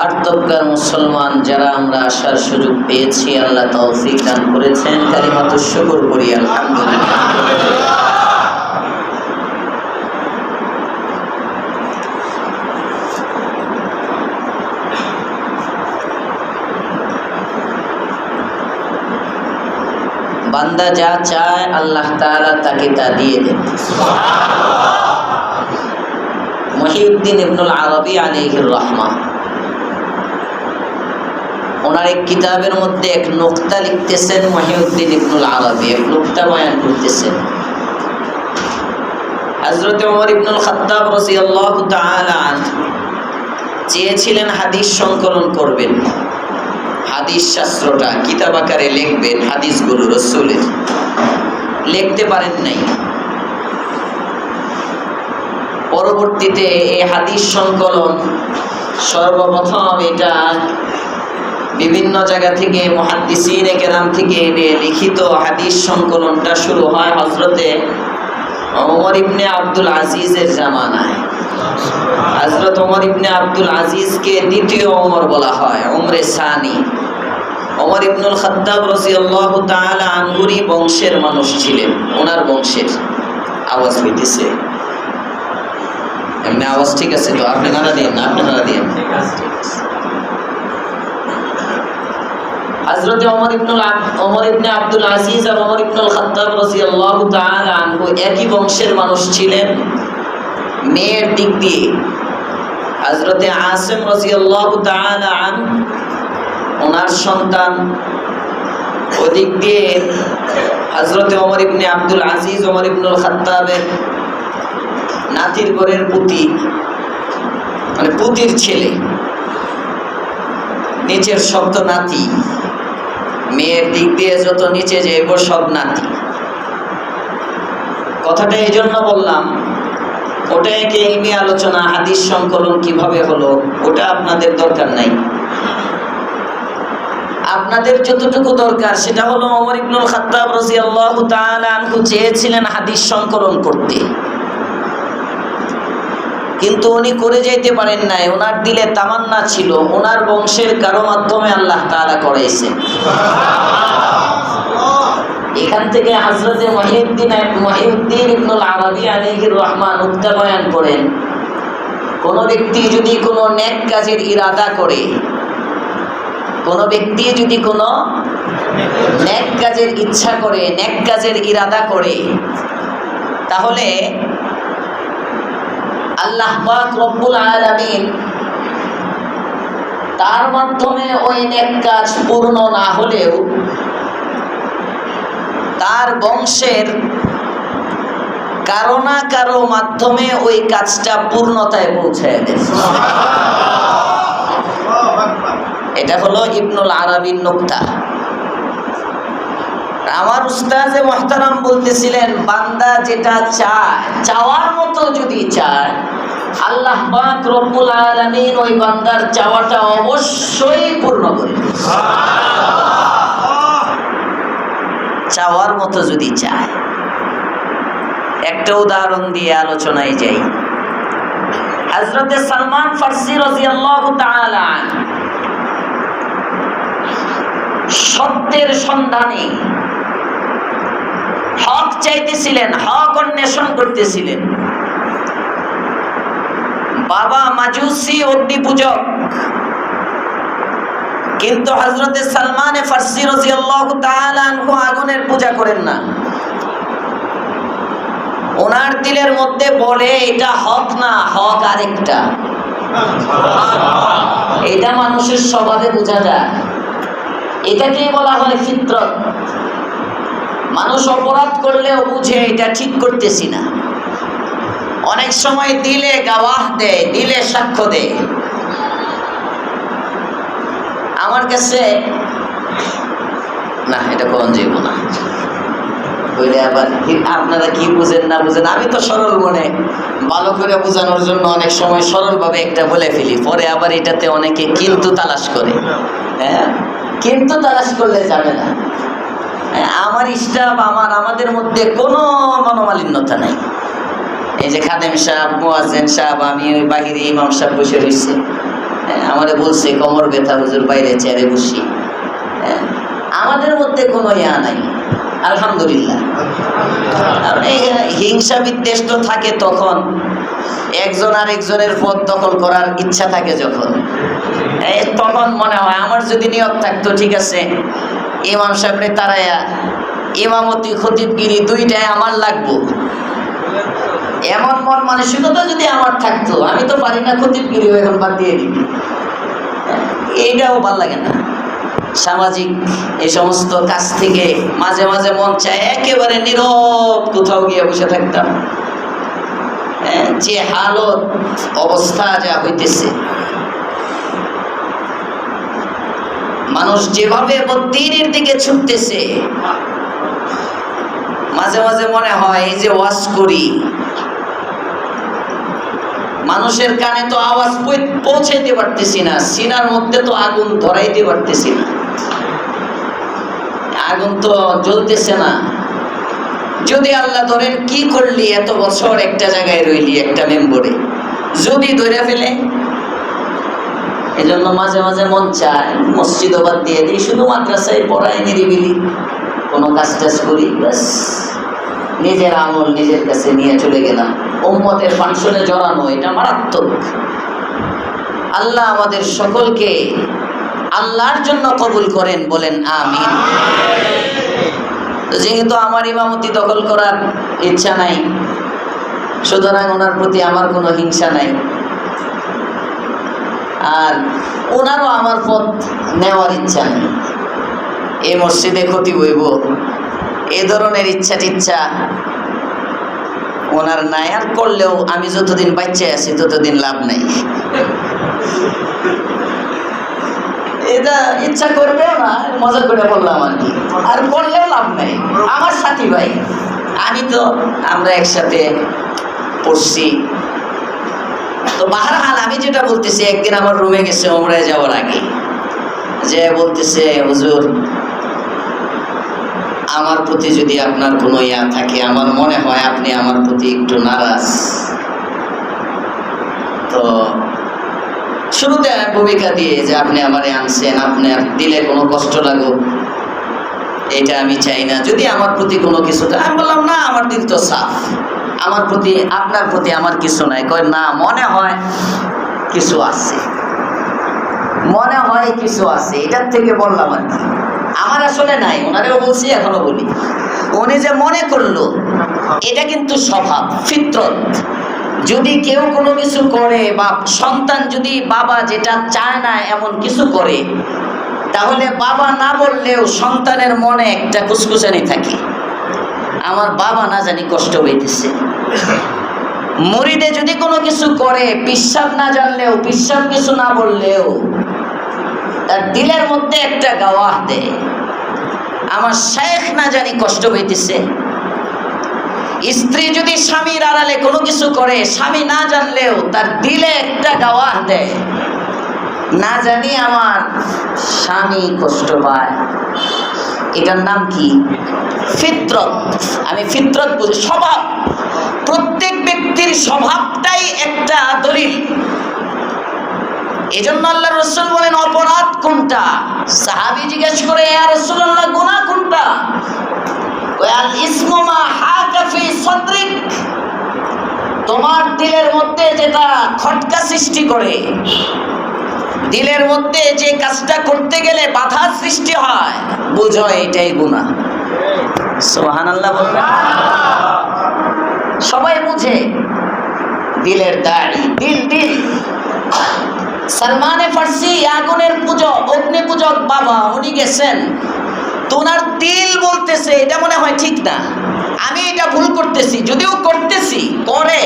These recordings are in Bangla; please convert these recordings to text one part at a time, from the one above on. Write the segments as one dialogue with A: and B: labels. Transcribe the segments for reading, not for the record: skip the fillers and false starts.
A: আর্তজ্ঞার মুসলমান যারা আমরা আসার সুযোগ পেয়েছি, আল্লাহ তৌফিক দান করেছেন। কালিমাতুশ শুকর করি আলহামদুলিল্লাহ। বান্দা যা চায় আল্লাহ তাআলা তাকে তা দিয়ে দেন। মহিউদ্দিন ইবনুল আরবি আলাইহির রাহমা ওনার এক কিতাবের মধ্যে এক নুকতা লিখতেছেন। মহিউদ্দিন ইবনুল আরবি এক নুকতা বয়ান করতেছেন। হযরত ওমর ইবনুল খাত্তাব রাদিয়াল্লাহু তাআলা আনহু চেয়েছিলেন হাদিস সংকলন করবেন, হাদিস শাস্ত্রটা কিতাব আকারে লিখবেন, হাদিসগুলো রাসূলের, লিখতে পারেন নাই। পরবর্তীতে এই হাদিস সংকলন সর্বপ্রথম এটা বিভিন্ন জায়গা থেকে মুহাদ্দিসিনে কেরাম থেকে লিখিত হাদিস সংকলনটা শুরু হয় হযরতে ওমর ইবনে আব্দুল আজিজের জামানায়। হযরত ওমর ইবনে আব্দুল আজিজকে দ্বিতীয় ওমর বলা হয়, ওমরে সানি। ওমর ইবনুল খাত্তাব রাদিয়াল্লাহু তাআলা আনহুরই বংশের মানুষ ছিলেন, ওনার বংশের। আওয়াজ হইতেছে? এমনি আওয়াজ ঠিক আছে তো? আপনি নাড়া দিন না, আপনি নাড়া দিন। হযরত ওমর ইবনে আব্দুল আজিজ আর ওমর ইবনুল খাত্তাব রাদিয়াল্লাহু তাআলা আনহু একই বংশের মানুষ ছিলেন। মেয়ের দিক দিয়ে হযরতে আসিম রাদিয়াল্লাহু তাআলা আনহু ওনার সন্তান, ওদিক দিয়ে হযরতে ওমর ইবনে আব্দুল আজিজ ওমর ইবনুল খাত্তাবের নাতির ঘরের পুতি, মানে পুতির ছেলে, নিচের শব্দ নাতি। মেয়ের দিক দিয়ে যত নিচে যাইব সব নাতি। কথাটা এই জন্য বললাম, ওটা এক ইলমি আলোচনা, হাদিস সংকলন কিভাবে হলো ওটা আপনাদের দরকার নাই। আপনাদের যতটুকু দরকার সেটা হলো ওমর ইবনুল খাত্তাব রাদিয়াল্লাহু তাআলা আনহু চেয়েছিলেন হাদিস সংকলন করতে, কিন্তু উনি করে যাইতে পারেন নাই। ওনার দিলে তামান্না ছিল, ওনার বংশের কারো মাধ্যমে আল্লাহ তাআলা করাইছেন। এখান থেকে হযরতে মহিউদ্দিন ইবনুল আরবি আলাইহির রহমান নুকতা বয়ান করেন, কোন ব্যক্তি যদি কোনো নেক কাজের ইরাদা করে, কোন ব্যক্তি যদি কোনো নেক কাজের ইচ্ছা করে, নেক কাজের ইরাদা করে, তাহলে আল্লাহ পাক রব্বুল আলামিন তার মাধ্যমে ওই নেক কাজ পূর্ণ না হলেও তার বংশের কারো না কারো মাধ্যমে ওই কাজটা পূর্ণতায় পৌঁছায় দেয়। এটা হলো ইবনুল আরবির নুকতা। আমার উস্তাদে মুহতারাম বলতেছিলেন, বান্দা যেটা চায়, চাওয়ার মতো যদি চায়, আল্লাহ পাক রব্বুল আলামিন ওই বান্দার চাওয়াটা অবশ্যই পূর্ণ করে। চাওয়ার মতো যদি চায়। একটা উদাহরণ দিয়ে আলোচনায় যাই। হযরতে সালমান ফারসি রাদিয়াল্লাহু তাআলা সত্যের সন্ধানে হক চাইতেছিলেন, হক অন্বেষণ করতেছিলেন। বাবা মাজুসি অগ্নি পূজক, কিন্তু হযরতে সালমান ফারসি রাদিয়াল্লাহু তাআলা আনহু আগুনের পূজা করেন না। ওনার দিলের মধ্যে বলে এটা হক না, হক আরেকটা। এটা মানুষের স্বভাবে বোঝা যায়। এটাকেই বলা হয় ফিতরত। মানুষ অপরাধ করলেও বুঝে এটা ঠিক করতেছি না। অনেক সময় দিলে গাওয়াহ দেয়, দিলে সাক্ষ্য দেয়। আমার কাছে না, এটা কোন যাইব না বলে আবার আপনারা কি বুঝেন না বুঝেন, আমি তো সরল মনে ভালো করে বোঝানোর জন্য অনেক সময় সরলভাবে একটা বলে ফেলি, পরে আবার এটাতে অনেকে কিন্তু তালাশ করে। হ্যাঁ, কিন্তু তালাশ করলে যাবে না। আমার স্টাফ, আমাদের মধ্যে কোনো মনোমালিন্যতা নাই। এই যে খাদেম সাহেব, মুয়াজ্জিন সাহেব, আমি ওই বাহিরে ইমাম সাহেব বসে রয়েছে, আমারে বলছে কোমর ব্যথা হুজুর, বাইরে চেয়ারে বসি। আমাদের মধ্যে কোনো ইয়া নাই, আলহামদুলিল্লাহ। হিংসা বিদ্বেষ তো থাকে তখন, একজন আরেকজনের পদ দখল করার ইচ্ছা থাকে যখন, তখন মনে হয় আমার যদি নিয়ত থাকতো ঠিক আছে, ইমাম সাহেবরে তারাইয়া ইমামতি খতিবগিরি দুইটাই আমার লাগবো, এমন মন মানসিকতা যদি আমার থাকতো, আমি তো পারি না খতিবগিরি, এখন বাদ দিয়ে দিবি, এইটাও ভাল লাগে না। সামাজিক এই সমস্ত কাজ থেকে মাঝে মাঝে মন চায় একেবারে নীরব কোথাও গিয়ে বসে থাকতাম। যে হালত অবস্থা যা হইতেছে, মানুষ যেভাবে বদ্দিনের দিকে ছুটতেছে, মাঝে মাঝে মনে হয় এই যে ওয়াজ করি, মানুষের কানে তো আওয়াজ পৌঁছাইতে পারতেছি না, সিনার মধ্যে তো আগুন ধরাইতে পারতেছি না, আগুন তো জ্বলতেছে না। যদি আল্লাহ ধরেন কি করলি, এত বছর একটা জায়গায় রইলি একটা মেম্বরে, যদি ধরে ফেলে, এজন্য মাঝে মাঝে মন চায় মসজিদ বাদ দিয়ে দিই, শুধু মাদ্রাসায় পড়াই নিরিবিলি কোনো কাজ টাজ করি, ব্যাস নিজের আমল নিজের কাছে নিয়ে চলে গেলাম। উম্মতের ফাংশনে জড়ানো এটা মারাত্মক। আল্লাহ আমাদের সকলকে আল্লাহর জন্য কবুল করেন, বলেন আমিন। যেহেতু আমার ইমামতি দখল করার ইচ্ছা নাই, সুতরাং ওনার প্রতি আমার কোনো হিংসা নাই, আর ওনারও আমার পথ নেওয়ার ইচ্ছা নেই। এই মসজিদে ক্ষতি হইব এ ধরনের ইচ্ছা টিচ্ছা ওনার নাই, আর করলেও আমি যতদিন বাচ্চা আছি ততদিন লাভ নাই। এটা ইচ্ছা করবেও না, মজা করে বললাম আর কি, আর করলেও লাভ নাই। আমার সাথী ভাই, আমি তো আমরা একসাথে পড়ছি। তো বাহারহাল আমি যেটা বলতেছি, একদিন আমার রুমে গেছে ওমরায় যাওয়ার আগে, যে বলতেছে হুজুর আমার প্রতি যদি আপনার কোনো ইয়া থাকে, আমার মনে হয় আপনি আমার প্রতি একটু নারাজ। তো শুরুতে ভূমিকা দিয়ে যে আপনি আমারে আনছেন, আপনার দিলে কোনো কষ্ট লাগুক এটা আমি চাই না, যদি আমার প্রতি কোনো কিছু, আমি বললাম না আমার দিল তো সাফ, আমার প্রতি আপনার প্রতি আমার কিছু নাই। কয় না, মনে হয় কিছু আছে, মনে হয় কিছু আছে, এটার থেকে বললাম আর কি। আমার আসলে নাই, ওনারেও বলছি এখনো বলি, উনি যে মনে করলো এটা কিন্তু স্বভাব, ফিতরত। যদি কেউ কোনো কিছু করে বা সন্তান যদি বাবা যেটা চায় না এমন কিছু করে, তাহলে বাবা না বললেও সন্তানের মনে একটা কুসকুসানি থাকে, আমার বাবা না জানি কষ্ট হইতেছে। মুরিদে যদি কোনো কিছু করে, পিশাব না জানলেও, পিশাব কিছু না বললেও তার দিলের মধ্যে একটা গাওয়াহ দেয়, আমার শেখ না জানি কষ্ট হইতেছে। স্ত্রী যদি স্বামীর আড়ালে কোনো কিছু করে, স্বামী না জানলেও তার দিলে একটা গাওয়াহ দেয়, না জানি আমার স্বামী কষ্ট পায়। এটার নাম কি? ফিতরত। আমি ফিতরত বুঝি, স্বভাব। প্রত্যেক ব্যক্তির স্বভাবটাই একটা দলিল। এজন্য আল্লাহ রাসূল বলেন অপরাধ কোনটা? সাহাবী জিজ্ঞেস করে ইয়া রাসূলুল্লাহ গুনাহ কোনটা? ওয়াল ইসমু মা হাকা ফি সাদরিক, তোমার দিলের মধ্যে যেটা খটকা সৃষ্টি করে, দিলের মধ্যে যে কাজটা করতে গেলে বাধা সৃষ্টি হয়, বুঝো এটাই গুনাহ। সুবহানাল্লাহ বলবেন। সবাই বুঝে দিলের দাড়ি, দিল দিল। সালমানে ফার্সি আগুনের পূজক, অগ্নি পূজক বাবা, উনি গেছেন, তো ওনার দিল বলতেছে এটা মনে হয় ঠিক না, আমি এটা ভুল করতেছি, যদিও করতেছি, করে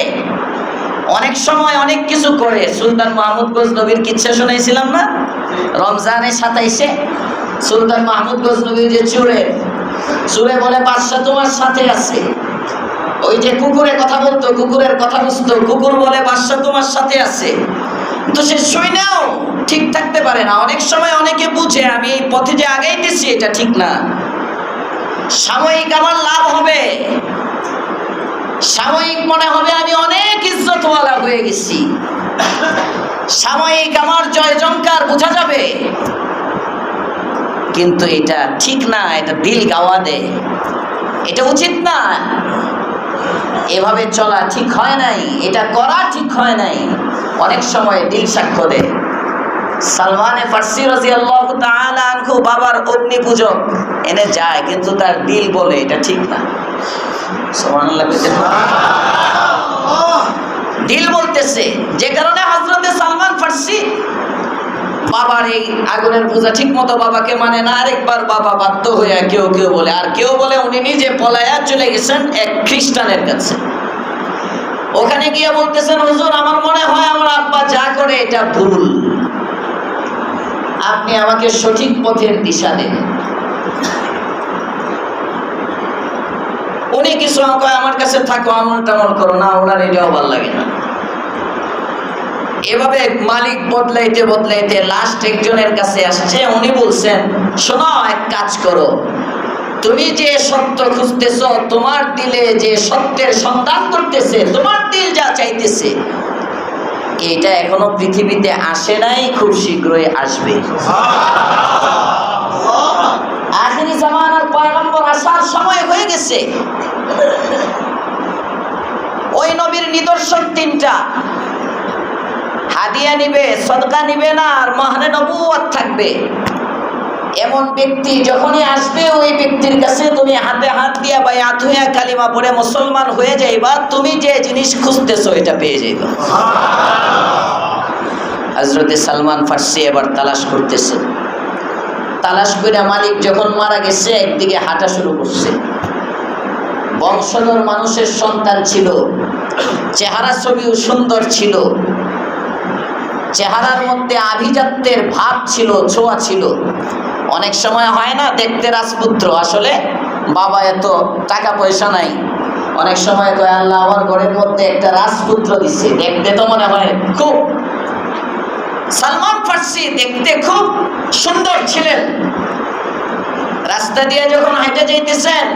A: অনেক সময় অনেক কিছু করে। সুলতান মাহমুদ গজনবীর কিচ্ছা শুনাইছিলাম না, রমজানে 27-এ সুলতান মাহমুদ গজনবী যে চুরে বলে বাদশা তোমার সাথে আছে, ওই যে কুকুরে কথা বলতো, কুকুরের কথা বুঝতো, কুকুর বলে বাদশা তোমার সাথে আছে, তো সে শুনেও ঠিক থাকতে পারে না। অনেক সময় অনেকে বুঝে আমি এই পথে যে আগাইতেছি এটা ঠিক না, সাময়িক আমার লাভ হবে, সাময়িক মনে হবে আমি অনেক ইজ্জতওয়ালা হয়ে গেছি, সাময়িক আমার জয় জঙ্কার বোঝা যাবে, কিন্তু এটা ঠিক না, এটা দিল গাওয়া দেয়, এটা উচিত না। এভাবে চলা ঠিক হয় নাই, এটা করা ঠিক হয় নাই। অনেক সময় দিল সাক্ষ্য দেয়। সালমানে ফার্সি রাদিয়াল্লাহু তাআলা আনহু বাবার অগ্নি পূজক এনে যায়, কিন্তু তার দিল বলে এটা ঠিক না। সুবহানাল্লাহ। দিল বলতেছে, যে কারণে হযরতে সালমান ফার্সি বাবার এই আগুনের পূজা ঠিক মতো বাবাকে মানে না। আরেকবার বাবা বাধ্য হইয়া কেউ কেউ বলে, আর কেউ বলে উনি নিজে পলায়া চলে গেছেন এক খ্রিস্টানের কাছে। ওখানে গিয়ে বলতেছেন, হুজুর আমার মনে হয় আমার আব্বা যা করে এটা ভুল, আপনি আমাকে সঠিক পথের দিশা দেন। উনি কিছু কয়, আমার কাছে থাকো, আমল টামল করো না, ওনার এটাও ভালো লাগে না। এভাবে মালিক বদলাইতে বদলাইতে লাস্ট একজনের কাছে আসছে। উনি বলছেন, শোনো, এক কাজ করো, তুমি যে সত্য খুঁজতেছো, তোমার দিলে যে সত্যের সন্ধান করতেছে, তোমার দিল যা চাইতেছে, এটা এখনো পৃথিবীতে আসে নাই, খুব শীঘ্রই আসবে। আখিরি জামানার পয়গম্বর আসার সময় হয়ে গেছে। ওই নবীর নিদর্শন তিনটা: হাদিয়া নিবে, সদকা নিবে না, আর মাহনে নবুয়ত থাকবে। এমন ব্যক্তি যখনই আসবে, ওই ব্যক্তির কাছে তুমি হাতে হাত দিয়া বায়াত হইয়া কালিমা পড়ে মুসলমান হয়ে যাইবা, তুমি যে জিনিস খুঁজতেছো এটা পেয়ে যাইবা। হযরতে সালমান ফার্সি এবার তালাশ করতেছে। তালাশ করে মালিক যখন মারা গেছে, একদিকে হাঁটা শুরু করছে। বংশধর মানুষের সন্তান ছিল, চেহারা ছবিও সুন্দর ছিল, চেহারার মধ্যে আভিজাত্যের ভাব ছিল, ছোঁয়া ছিল। অনেক সময় হয় না দেখতে রাজপুত্র, আসলে বাবা এত টাকা পয়সা নাই। অনেক সময় কয়, আল্লাহ আমার ঘরের মধ্যে একটা রাজপুত্র দিচ্ছে, দেখতে তো মনে হয় খুব। সালমান ফার্সি দেখতে খুব সুন্দর ছিলেন। রাস্তা দিয়ে যখন হেঁটে যাইতেছেন,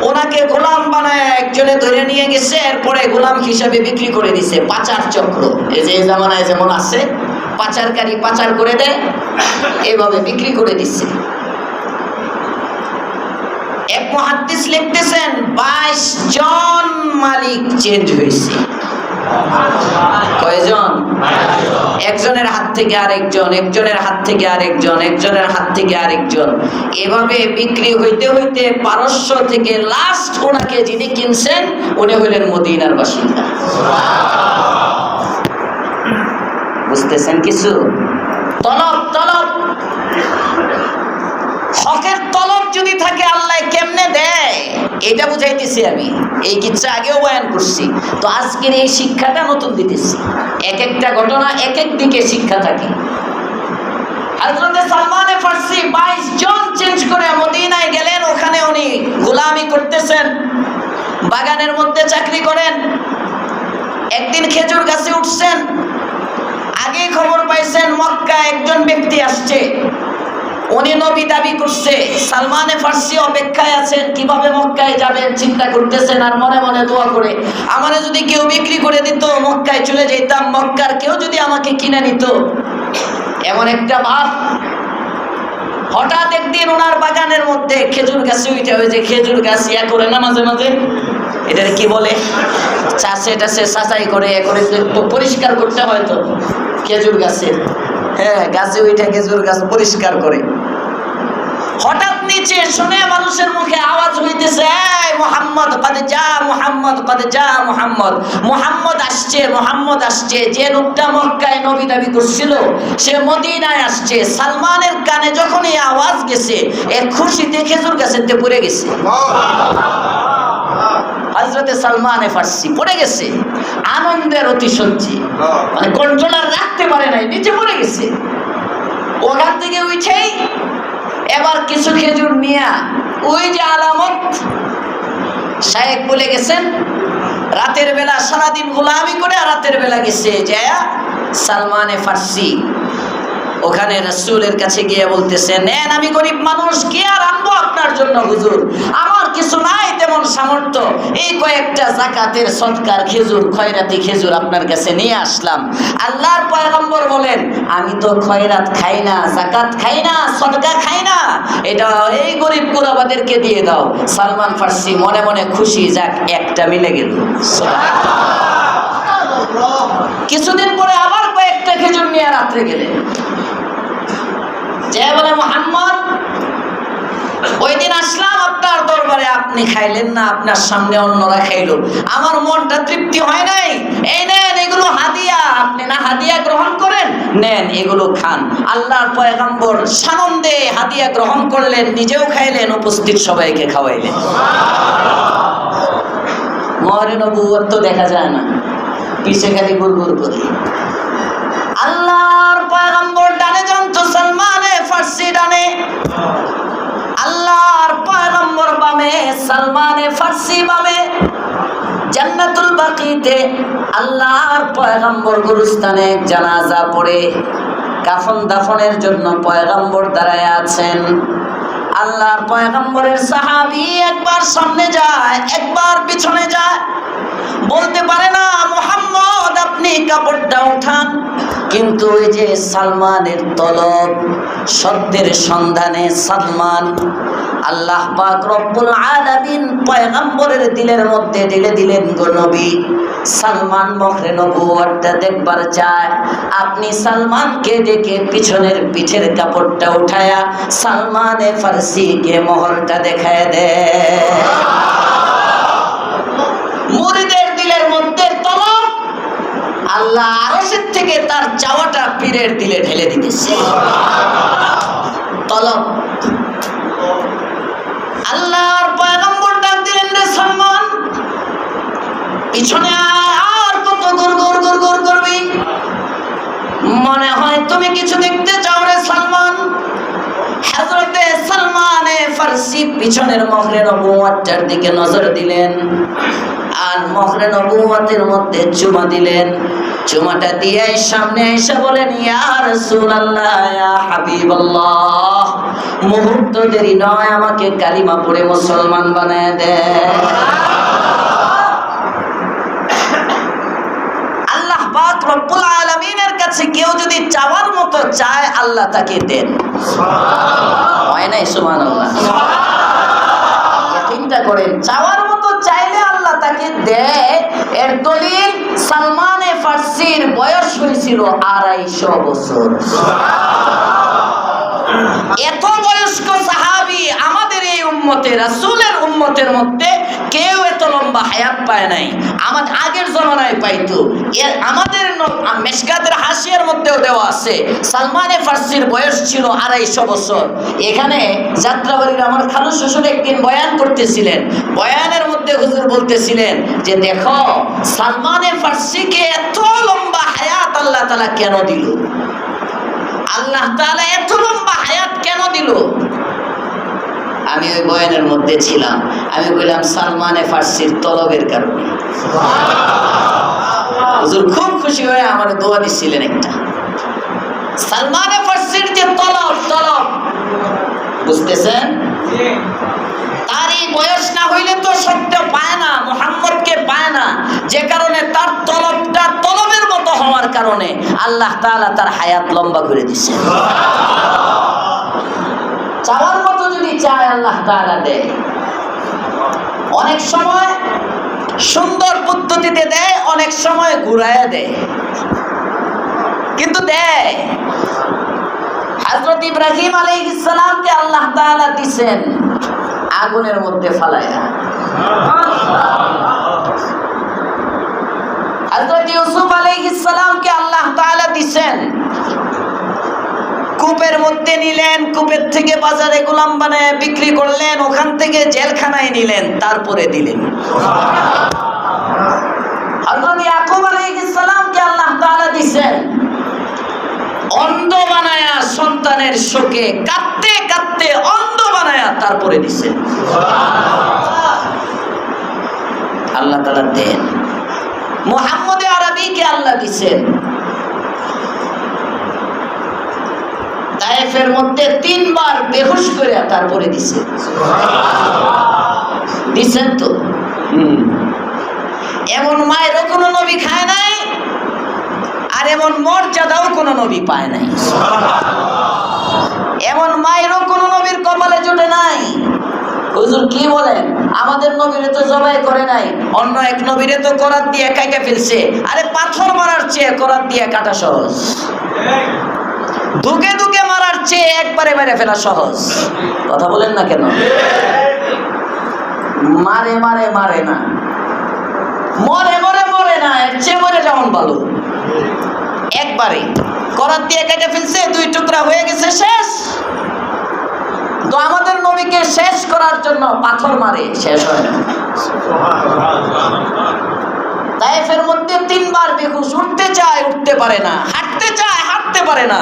A: ওনাকে গোলাম বানায় একজনে ধরে নিয়ে গেছে, এরপরে গোলাম হিসাবে বিক্রি করে দিছে। পাচার চক্র, এই যে জামানায় যেমন আছে, পাচারকারী পাচার করে দেয়, এইভাবে বিক্রি করে দিচ্ছে। এক মুহাদ্দিস লিখতেছেন, 22 জন মালিক চেঞ্জ হয়েছে। কয়জন? একজনের হাত থেকে আরেকজন, একজনের হাত থেকে আরেকজন, একজনের হাত থেকে আরেকজন, এভাবে বিক্রি হইতে হইতে পারস্য থেকে লাস্ট ওনাকে যিনি কিনছেন, উনি হইলেন মদিনার বাসিন্দা। বুঝতেছেন কিছু? তলব তলব, হকের তলব যদি থাকে আল্লাহ কেমনে দেয়, এটা বুঝাইতেছি আমি। এই কিচ্ছা আগেও বয়ান করছি, তো আজকের এই শিক্ষাটা নতুন দিতেছি। এক একটা ঘটনা এক এক দিকে শিক্ষা থাকে। হযরতে সালমান ফার্সি 22 জন চেঞ্জ করে মদিনায় গেলেন। ওখানে উনি গোলামি করতেছেন, বাগানের মধ্যে চাকরি করেন। একদিন খেজুর গাছে উঠছেন, আগে খবর পাইছেন মক্কা একজন ব্যক্তি আসছে। উনি নবী দাবি করছে। সালমান ফার্সি অপেক্ষায় আছেন, কিভাবে মক্কায় যাবেন চিন্তা করতেছেন, আর মনে মনে দোয়া করে, আমারে যদি কেউ বিক্রি করে দিত, মক্কায় চলে যেতাম, মক্কার কেউ যদি আমাকে কিনে নিত, এমন একটা ভাব। হঠাৎ একদিন ওনার বাগানের মধ্যে খেজুর গাছে উঠে, ওই যে খেজুর গাছ ইয়া করে না মাঝে মাঝে, এটার কি বলে, চাষে টাষে সাঁচাই করে করে পরিষ্কার করতে হয় তো খেজুর গাছের, হ্যাঁ, গাছে উঠে খেজুর গাছ পরিষ্কার করে। হঠাৎ নিচে শুনে মানুষের মুখে আওয়াজ হইতেছে, এই মুহাম্মদ কদ যা, মুহাম্মদ কদ যা, মুহাম্মদ, মুহাম্মদ আসছে, মুহাম্মদ আসছে। যে লোকটা মক্কায় নবী দাবি করছিল, সে মদিনায় আসছে। সালমানের কানে যখন এই আওয়াজ গেছে, এ খুশিতে খেজুর গাছেতে পড়ে গেছে। হযরতে সালমান ফার্সি পড়ে গেছে আনন্দের অতিশয্যে, মানে কন্ট্রোলার রাখতে পারে নাই, নিচে পড়ে গেছে। ওখান থেকে উঠেই এবার কিছু খেজুর নিয়া, ওই যে আলামত শায়েখ বলে গেছেন, রাতের বেলা সারাদিন গোলামি করে রাতের বেলা গেছে, যায় সালমান ফার্সি ওখানে রাসূলের কাছে গিয়ে বলতেছে, নেন, আমি গরিব মানুষ, কি আর আনবো আপনার জন্য হুজুর, আমার কিছু নাই তেমন সামর্থ্য, এই কয়েকটা যাকাতের সদকার খেজুর, খয়রাতি খেজুর আপনার কাছে নিয়ে আসলাম। আল্লাহর পয়গম্বর বলেন, আমি তো খয়রাত খাই না, যাকাত খাই না, সদকা খাই না, এটা এই গরিব কুরাবাদেরকে দিয়ে দাও। সালমান ফার্সি মনে মনে খুশি, যাক একটা মিলে গেল। কিছুদিন পরে আবার কয়েকটা খেজুর নিয়ে রাত্রে গেলেন, যে বলে, মুহাম্মদ, ওই দিন আসলাম আপনার দরবারে, আপনি খাইলেন না, আপনার সামনে অন্যরা খাইল, আমার মনটা তৃপ্তি হয় নাই, এই নেন, এগুলো হাদিয়া, আপনি না হাদিয়া গ্রহণ করেন, নেন এগুলো খান। আল্লাহর পয়গম্বর সানন্দে হাদিয়া গ্রহণ করলেন, নিজেও খাইলেন, উপস্থিত সবাইকে খাওয়াইলেন। মরে নবুয়ত তো দেখা যায় না, পিছে খালি গুড়গুড় করে। আল্লাহর পয়গম্বর ডানে জানতো, সালমানে ফার্সি ডানে, আল্লাহর পয়গম্বর বামে, সালমানে ফার্সি বামে। জান্নাতুল বাকিতে আল্লাহর পয়গম্বর গুরুস্থানে জানাজা পড়ে কাফন দাফনের জন্য পয়গম্বর দাঁড়ায় আছেন। আল্লাহর পয়গম্বরের সাহাবী একবার সামনে যায়, একবার পিছনে যায়, বলতে পারে না, মুহাম্মদ আপনি কাপড়টা উঠান। কিন্তু ওই যে সালমানের তলব, সত্যের সন্ধানে সালমান, আল্লাহ পাক রব্বুল আলামিন পয়গম্বরের দিলের মধ্যে ঢেলে দিলেন, গো নবী, সালমান মহরে নবুয়তটা দেখবার চায়, আপনি সালমানকে ডেকে পিছনের পিঠের কাপড়টা উঠায়া সালমানে ফার্সিকে মোহরটা দেখায় দেয়। মুরিদের দিলের মধ্যে তলব, আল্লাহ আরশের থেকে তার চাওয়াটা পীরের দিলে ঢেলে দিতেছে। তলব, আল্লাহর পয়গম্বর ডাক দিলেন, রে সালমান, পিছনে আর কত গুড়গুড় গুড়গুড় করবি? মনে হয় তুমি কিছু দেখতে চাও রে সালমান। হযরতে সালমানে ফার্সি পিছনের মহরে নবুয়তের দিকে নজর দিলেন, আর মহরে নবুয়তের মধ্যে চুমা দিলেন। চুমাটা দিয়ে সামনে এসে বলেন, ইয়া রাসূলুল্লাহ, ইয়া হাবিবাল্লাহ, মুহূর্ত দেরি নয়, আমাকে কালিমা পড়ে মুসলমান বানায় দেন। আল্লাহ পাক রব্বুল আলামিনের কাছে কেউ যদি চাওয়ার মতো চায়, আল্লাহ তাকে দেন। হয় নাই? সুবহানাল্লাহ। চিন্তা করেন, চাওয়ার মতো চাইলে আল্লাহ তাকে দেয়। এর দলিল, সালমানে ফার্সির বয়স হয়েছিল 250 বছর। এত বয়স্ক সাহাবী আমাদের এই উম্মতে, রাসূলের উম্মতের মধ্যে কেউ এত লম্বা হায়াত পায় নাই। আমাদের আগের জমানায় পাইতো। আমাদের মেশকাতের হাসিয়ার মধ্যেও দেওয়া আছে, সালমানে ফার্সির বয়স ছিল 250 বছর। এখানে যাত্রাবাড়ির আমার খালু শ্বশুর একদিন বয়ান করতেছিলেন, বয়ানের মধ্যে হুজুর বলতেছিলেন যে, দেখো সালমানে ফার্সিকে এত লম্বা হায়াত আল্লাহ তাআলা কেন দিল? আল্লাহ তাআলা এত লম্বা হায়াত কেন দিল? আমি ওই বয়ানের মধ্যে ছিলাম, আমি বললাম সালমানে ফার্সির তলবের কারণে। হুজুর খুব খুশি হয়ে আমার দোয়া দিচ্ছিলেন একটা। সালমানে ফার্সির যে তলব, বুঝতেছেন? তারই বয়স না হইলে তো সত্য পায় না, মুহাম্মদকে পায় না, যে কারণে তার তলবটা তলবের মতো হওয়ার কারণে আল্লাহ তাআলা তার হায়াত লম্বা করে দিচ্ছে। চাওয়ার মতো যদি চায় আল্লাহ তাআলা দেয়। অনেক সময় সুন্দর পদ্ধতিতে দেয়, অনেক সময় ঘুরায় দেয়, কিন্তু দেয়। হযরত ইব্রাহিম আলাইহিস সালামকে আল্লাহ তাআলা দিবেন আগুনের মধ্যে ফালায়া। হযরত ইউসুফ আলাইহিস সালামকে আল্লাহ তাআলা দিবেন কূপের মধ্যে নিলেন, কূপের থেকে বাজারে গোলাম বানায় বিক্রি করলেন, ওখান থেকে জেলখানায় নিলেন, তারপরে দিলেন। হযরত ইয়াকুব আলাইহিস সালামকে আল্লাহ তাআলা দিবেন অন্ধ বানায়া, সন্তানের শোকে কাঁদতে কাঁদতে অন্ধ বানায়া তারপরে দিবেন। আল্লাহ তাআলা দেন। মুহাম্মদ আরবিকে আল্লাহ দিবেন। তায়েফের মধ্যে 3 বার বেহুশ করে তারপরে দিছে। দিছেন তো। এমন মায়েরও কোনো নবী খায় নাই, আর এমন মর্যাদাও কোনো নবী পায় নাই। এমন মায়েরও কোনো নবীর কপালে জুটে নাই। হুজুর কি বলেন, আমাদের নবীরে তো জবাই করে নাই, অন্য এক নবীরে তো করাত দিয়ে কাইটা ফেলছে। আরে পাথর মারার চেয়ে করাত দিয়ে কাটা সহজ, দুকে দুকে মারার চেয়ে একবারে মেরে ফেলা সহজ। কথা বলেন না কেন? মারে মারে মারে না, মরে মরে মরে না, এর চেয়ে মরে যেমন ভালো। একবারে করাত দিয়ে কেটে ফেলছে, 2 টুকরা হয়ে গেছে, শেষ। তো আমাদের নবীকে শেষ করার জন্য পাথর মারে, শেষ হয় না। তায়েফের মধ্যে 3 বার বেহুশ, উঠতে চায় উঠতে পারে না, হাঁটতে চায় হাঁটতে পারে না।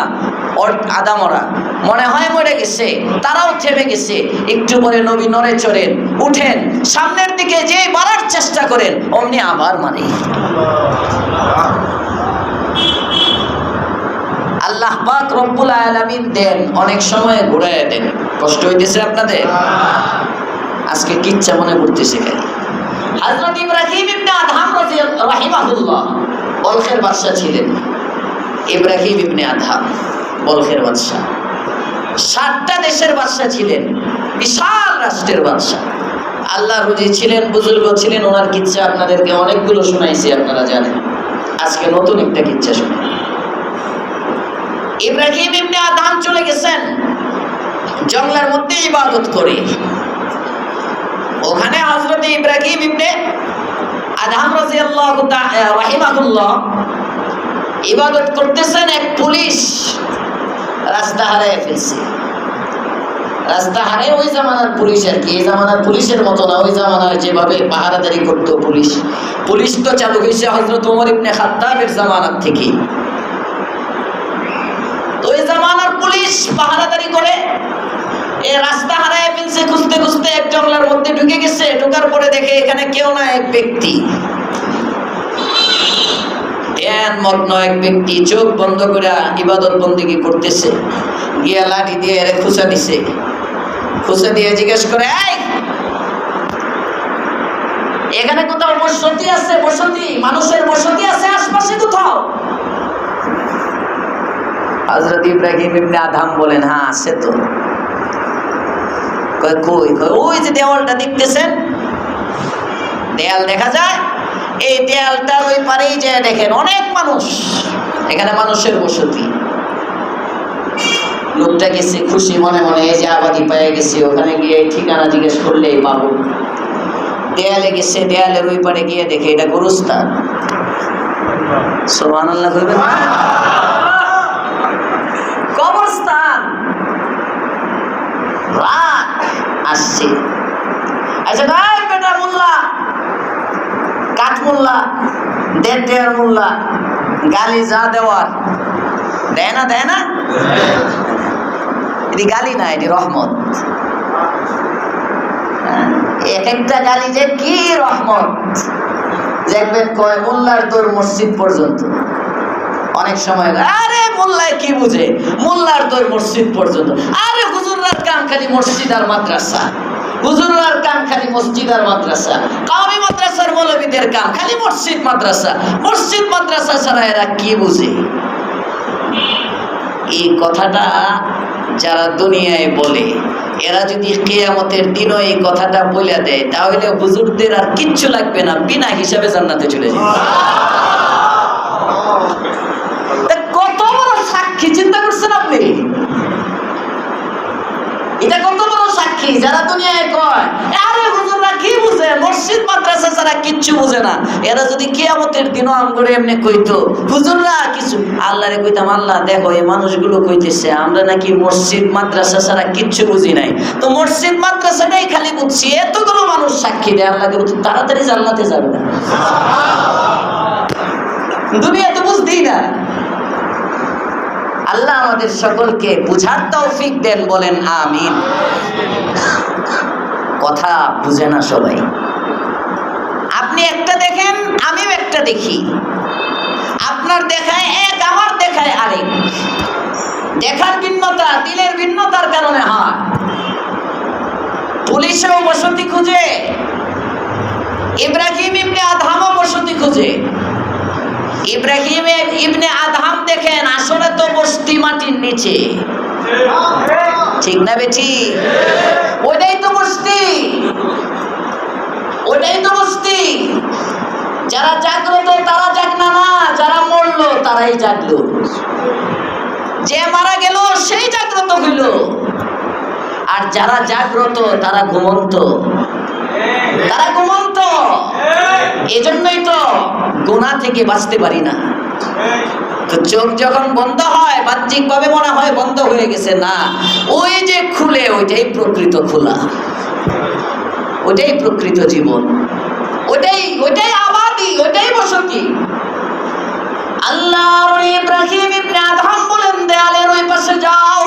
A: আদামরা মনে হয় মরে গেছে, তারাও থেমে গেছে। একটু পরে নবী নড়ে চড়েন, উঠেন, সামনের দিকে যে বাড়ার চেষ্টা করেন, অমনি আবার মারে। আল্লাহ পাক রব্বুল আলামিন দেন, অনেক সময় ঘুরায় দেন। কষ্ট হইতেছে আপনাদের? আজকে কিচ্ছা মনে পড়তেছে খালি। হযরত ইব্রাহিম ইবনে আদহাম রাহিমাহুল্লাহ বলখের বাদশা ছিলেন। ইব্রাহিম ইবনে আদহাম বলখের বাদশা, 7টা দেশের বাদশা ছিলেন, বিশাল রাষ্ট্রের বাদশা। আল্লাহ রুজি ছিলেন, বুজুর্গ ছিলেন। ওনার কিচ্ছা আপনাদেরকে অনেকগুলো শোনাইছি, আপনারা জানেন। আজকে নতুন একটা কিচ্ছা শুনুন। ইব্রাহিম ইবনে আদহাম চলে গেছেন জঙ্গলের মধ্যে ইবাদত করে। ওখানে হযরত ইব্রাহিম ইবনে আদহাম রাদিয়াল্লাহু তাআলা রাহিমাহুল্লাহ ইবাদত করতেছেন। এক পুলিশ রাস্তা হারিয়ে ফেলছে। রাস্তা হারিয়ে, ওই জামানার পুলিশ আর কি, এই জামানার পুলিশের মতো না। ওই জামানার যেভাবে পাহারাদারি করতো পুলিশ, পুলিশ তো চালু হয়েছে হযরত ওমর ইবনে খাত্তাবের জামানার থেকে। ওই জামানার পুলিশ পাহারাদারি করে, এই রাস্তা হারায় ফেলছে। খুঁজতে খুঁজতে এক জঙ্গলের মধ্যে ঢুকে গেছে। ঢোকার পরে দেখে এখানে কেউ না, এক ব্যক্তি, মগ্ন এক ব্যক্তি, চোখ বন্ধ করে ইবাদত বন্দেগী করতেছে। গিয়া লাঠি দিয়ে এর খুঁচা দিছে। খুঁচা দিয়ে জিজ্ঞেস করে, এখানে কোথাও বসতি আছে? বসতি, মানুষের বসতি আছে আশপাশে কোথাও? হযরত ইব্রাহিম ইবনে আদহাম বলেন, হ্যাঁ আছে তো। কই? ওই যে দেওয়ালটা দেখতেছেন, দেয়াল দেখা যায়, এই দেয়ালটার ওই পারেই যে দেখেন অনেক মানুষ, এখানে মানুষের বসতি। লোকটা গেছে খুশি মনে মনে, এই যে আবাদি পেয়ে গেছে, ওখানে গিয়ে ঠিকানা জিজ্ঞেস করলেই পাবো। দেয়ালে গেছে, দেয়ালের ওই পারে গিয়ে দেখে এটা গোরস্থান। সুবহানাল্লাহ কইবেন? কবরস্থান। রাত আসছে। আচ্ছা ভাই, বেটা মোল্লা, কাঠ মোল্লা, দেড় মোল্লা, গালি যা দেওয়ার দেয় না? দেয় না? এটি গালি না, এটি রহমত। এক একটা গালি যে কি রহমত। দেখবেন কয় মোল্লার দৌড় মসজিদ পর্যন্ত। অনেক সময় আরে মোল্লায় কি বুঝে, মোল্লার দৌড় মসজিদ পর্যন্ত। আরে হুজুররার কাম খালি মসজিদ আর মাদ্রাসা, হুজুররার কাম খালি মসজিদ আর মাদ্রাসা। কাওমি মাদ্রাসার মৌলবীদের কাম খালি মসজিদ মাদ্রাসা, মসজিদ মাদ্রাসা ছাড়া এরা কি বুঝে? এই কথাটা যারা দুনিয়ায় বলে, এরা যদি কিয়ামতের দিনও এই কথাটা বলে দেয়, তাহলে হুজুরদের আর কিচ্ছু লাগবে না, বিনা হিসাবে জান্নাতে চলে যাবে। কত বড় সাক্ষী, চিন্তা করছেন আপনি? এটা কত বড় সাক্ষী যারা দুনিয়ায় কয় আরে হুজুররা কি বুঝে, মসজিদ মাদ্রাসা ছাড়া কিচ্ছু বুঝে না। এরা যদি কিয়ামতের দিনও আমগরে এমনি কইতো হুজুররা কিছু, আল্লাহরে কইতাম, আল্লাহ দেখো এই মানুষগুলো কইতেছে আমরা নাকি মসজিদ মাদ্রাসা ছাড়া কিচ্ছু বুঝি নাই, তো মসজিদ মাদ্রাসাটাই খালি বুঝছি। এতগুলো মানুষ সাক্ষী দেয়, আল্লাহকে বলতো তাড়াতাড়ি জান্নাতে যাবে না, দুনিয়া তো বুঝতেই না। আল্লাহ আমাদের সকলকে বুঝার তৌফিক দেন, বলেন আমিন। কথা বুঝে না সবাই। আপনি একটা দেখেন, আমিও একটা দেখি, আপনার দেখায় এক, আমার দেখায় আরেক। দেখার ভিন্নতা, দিলের ভিন্নতার কারণে হয়। পুলিশও বসতি খুঁজে, ইব্রাহিম ইবনে আদহামও বসতি খুঁজে। ইব্রাহিম ইবনে আদহাম দেখেন আসলে তো বস্তি মাটির নিচে, ঠিক না বেঠি? ওইটাই তো বস্তি, ওইটাই তো বস্তি। যারা জাগ্রত তারা জাগনা না, যারা মরলো তারাই জাগলো। যে মারা গেল সেই জাগ্রত হইল, আর যারা জাগ্রত তারা ঘুমন্ত, তারা ঘুমন্ত। এজন্যই তো গুনাহ থেকে বাঁচতে পারি না। তো চোখ যখন বন্ধ হয় বাহ্যিক ভাবে মনে হয় বন্ধ হয়ে গেছে, না, ওই যে খুলে ওইটাই প্রকৃত খোলা, ওইটাই প্রকৃত জীবন, ওইটাই আবাদি, ওইটাই বসতি। আল্লাহর ইব্রাহিম ইবনে আদহাম বলেন দেয়ালের ওই পাশে যাও,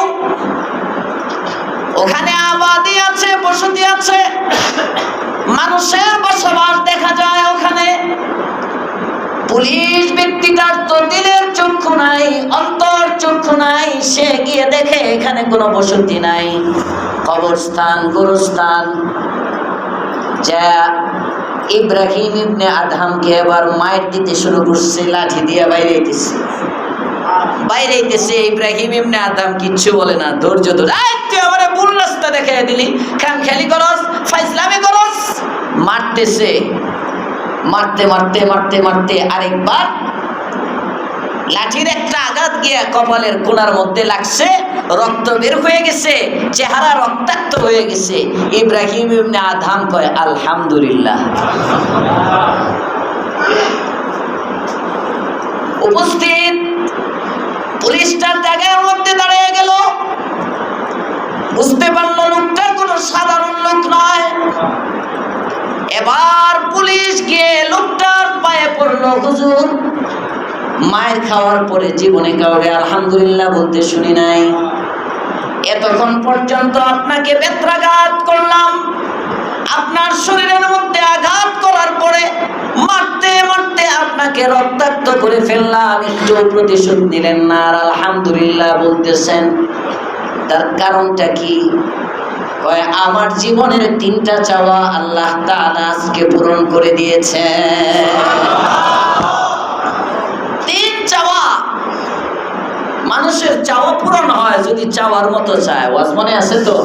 A: ওখানে আবাদি আছে, বসতি আছে, মানুষের বসবাস দেখা যায় ওখানে। পুলিশ ব্যক্তিটার তো দিলের চক্ষু নাই, অন্তর চক্ষু নাই, সে গিয়ে দেখে এখানে কোনো বসতি নাই, কবরস্থান, গোরস্থান। যা ইব্রাহিম ইবনে আদহামকে এবার মাইর দিতে শুরু করছে, লাঠি দিয়ে বাইরে হইতেছে। ইব্রাহিম ইবনে আদহাম কিচ্ছু বলে না, ধৈর্য ধরে, তুই আমারে ভুল রাস্তা দেখাই দিলি, খামখেয়ালি করস, ফাইজলামি করস। মারতেছে, মারতে মারতে মারতে মারতে আরেকবার লাঠির একটা আঘাত গিয়া কপালের কোণার মধ্যে লাগছে, রক্ত বের হয়ে গেছে, চেহারা রক্তাক্ত হয়ে গেছে। ইব্রাহিম ইবনে আদহাম কয় আলহামদুলিল্লাহ। উপস্থিত পুলিশটার জায়গার মধ্যে দাঁড়িয়ে গেল, বুঝতে পারলো লোকটা কোনো সাধারণ লোক নয়। এবার পুলিশ গিয়ে লোকটার পায়ে পড়লো, হুজুর, মায়ের খাওয়ার পরে জীবনে কাউরে আলহামদুলিল্লাহ বলতে শুনি নাই, এতক্ষণ পর্যন্ত আপনাকে বেত্রাঘাত করলাম, আপনার শরীরের মধ্যে আঘাত করার পরে মারতে মারতে আপনাকে রক্তাক্ত করে ফেললাম, একটু প্রতিশোধ নিলেন না, আর আলহামদুলিল্লাহ বলতেছেন, তার কারণটা কি? আমার জীবনের 3টা চাওয়া আল্লাহ তাআলা আজকে পূরণ করে দিয়েছে। 3 চাওয়া। মানুষের চাওয়া পূরণ হয় যদি চাওয়ার মতো চায়। ওয়াজ মনে আছে তো?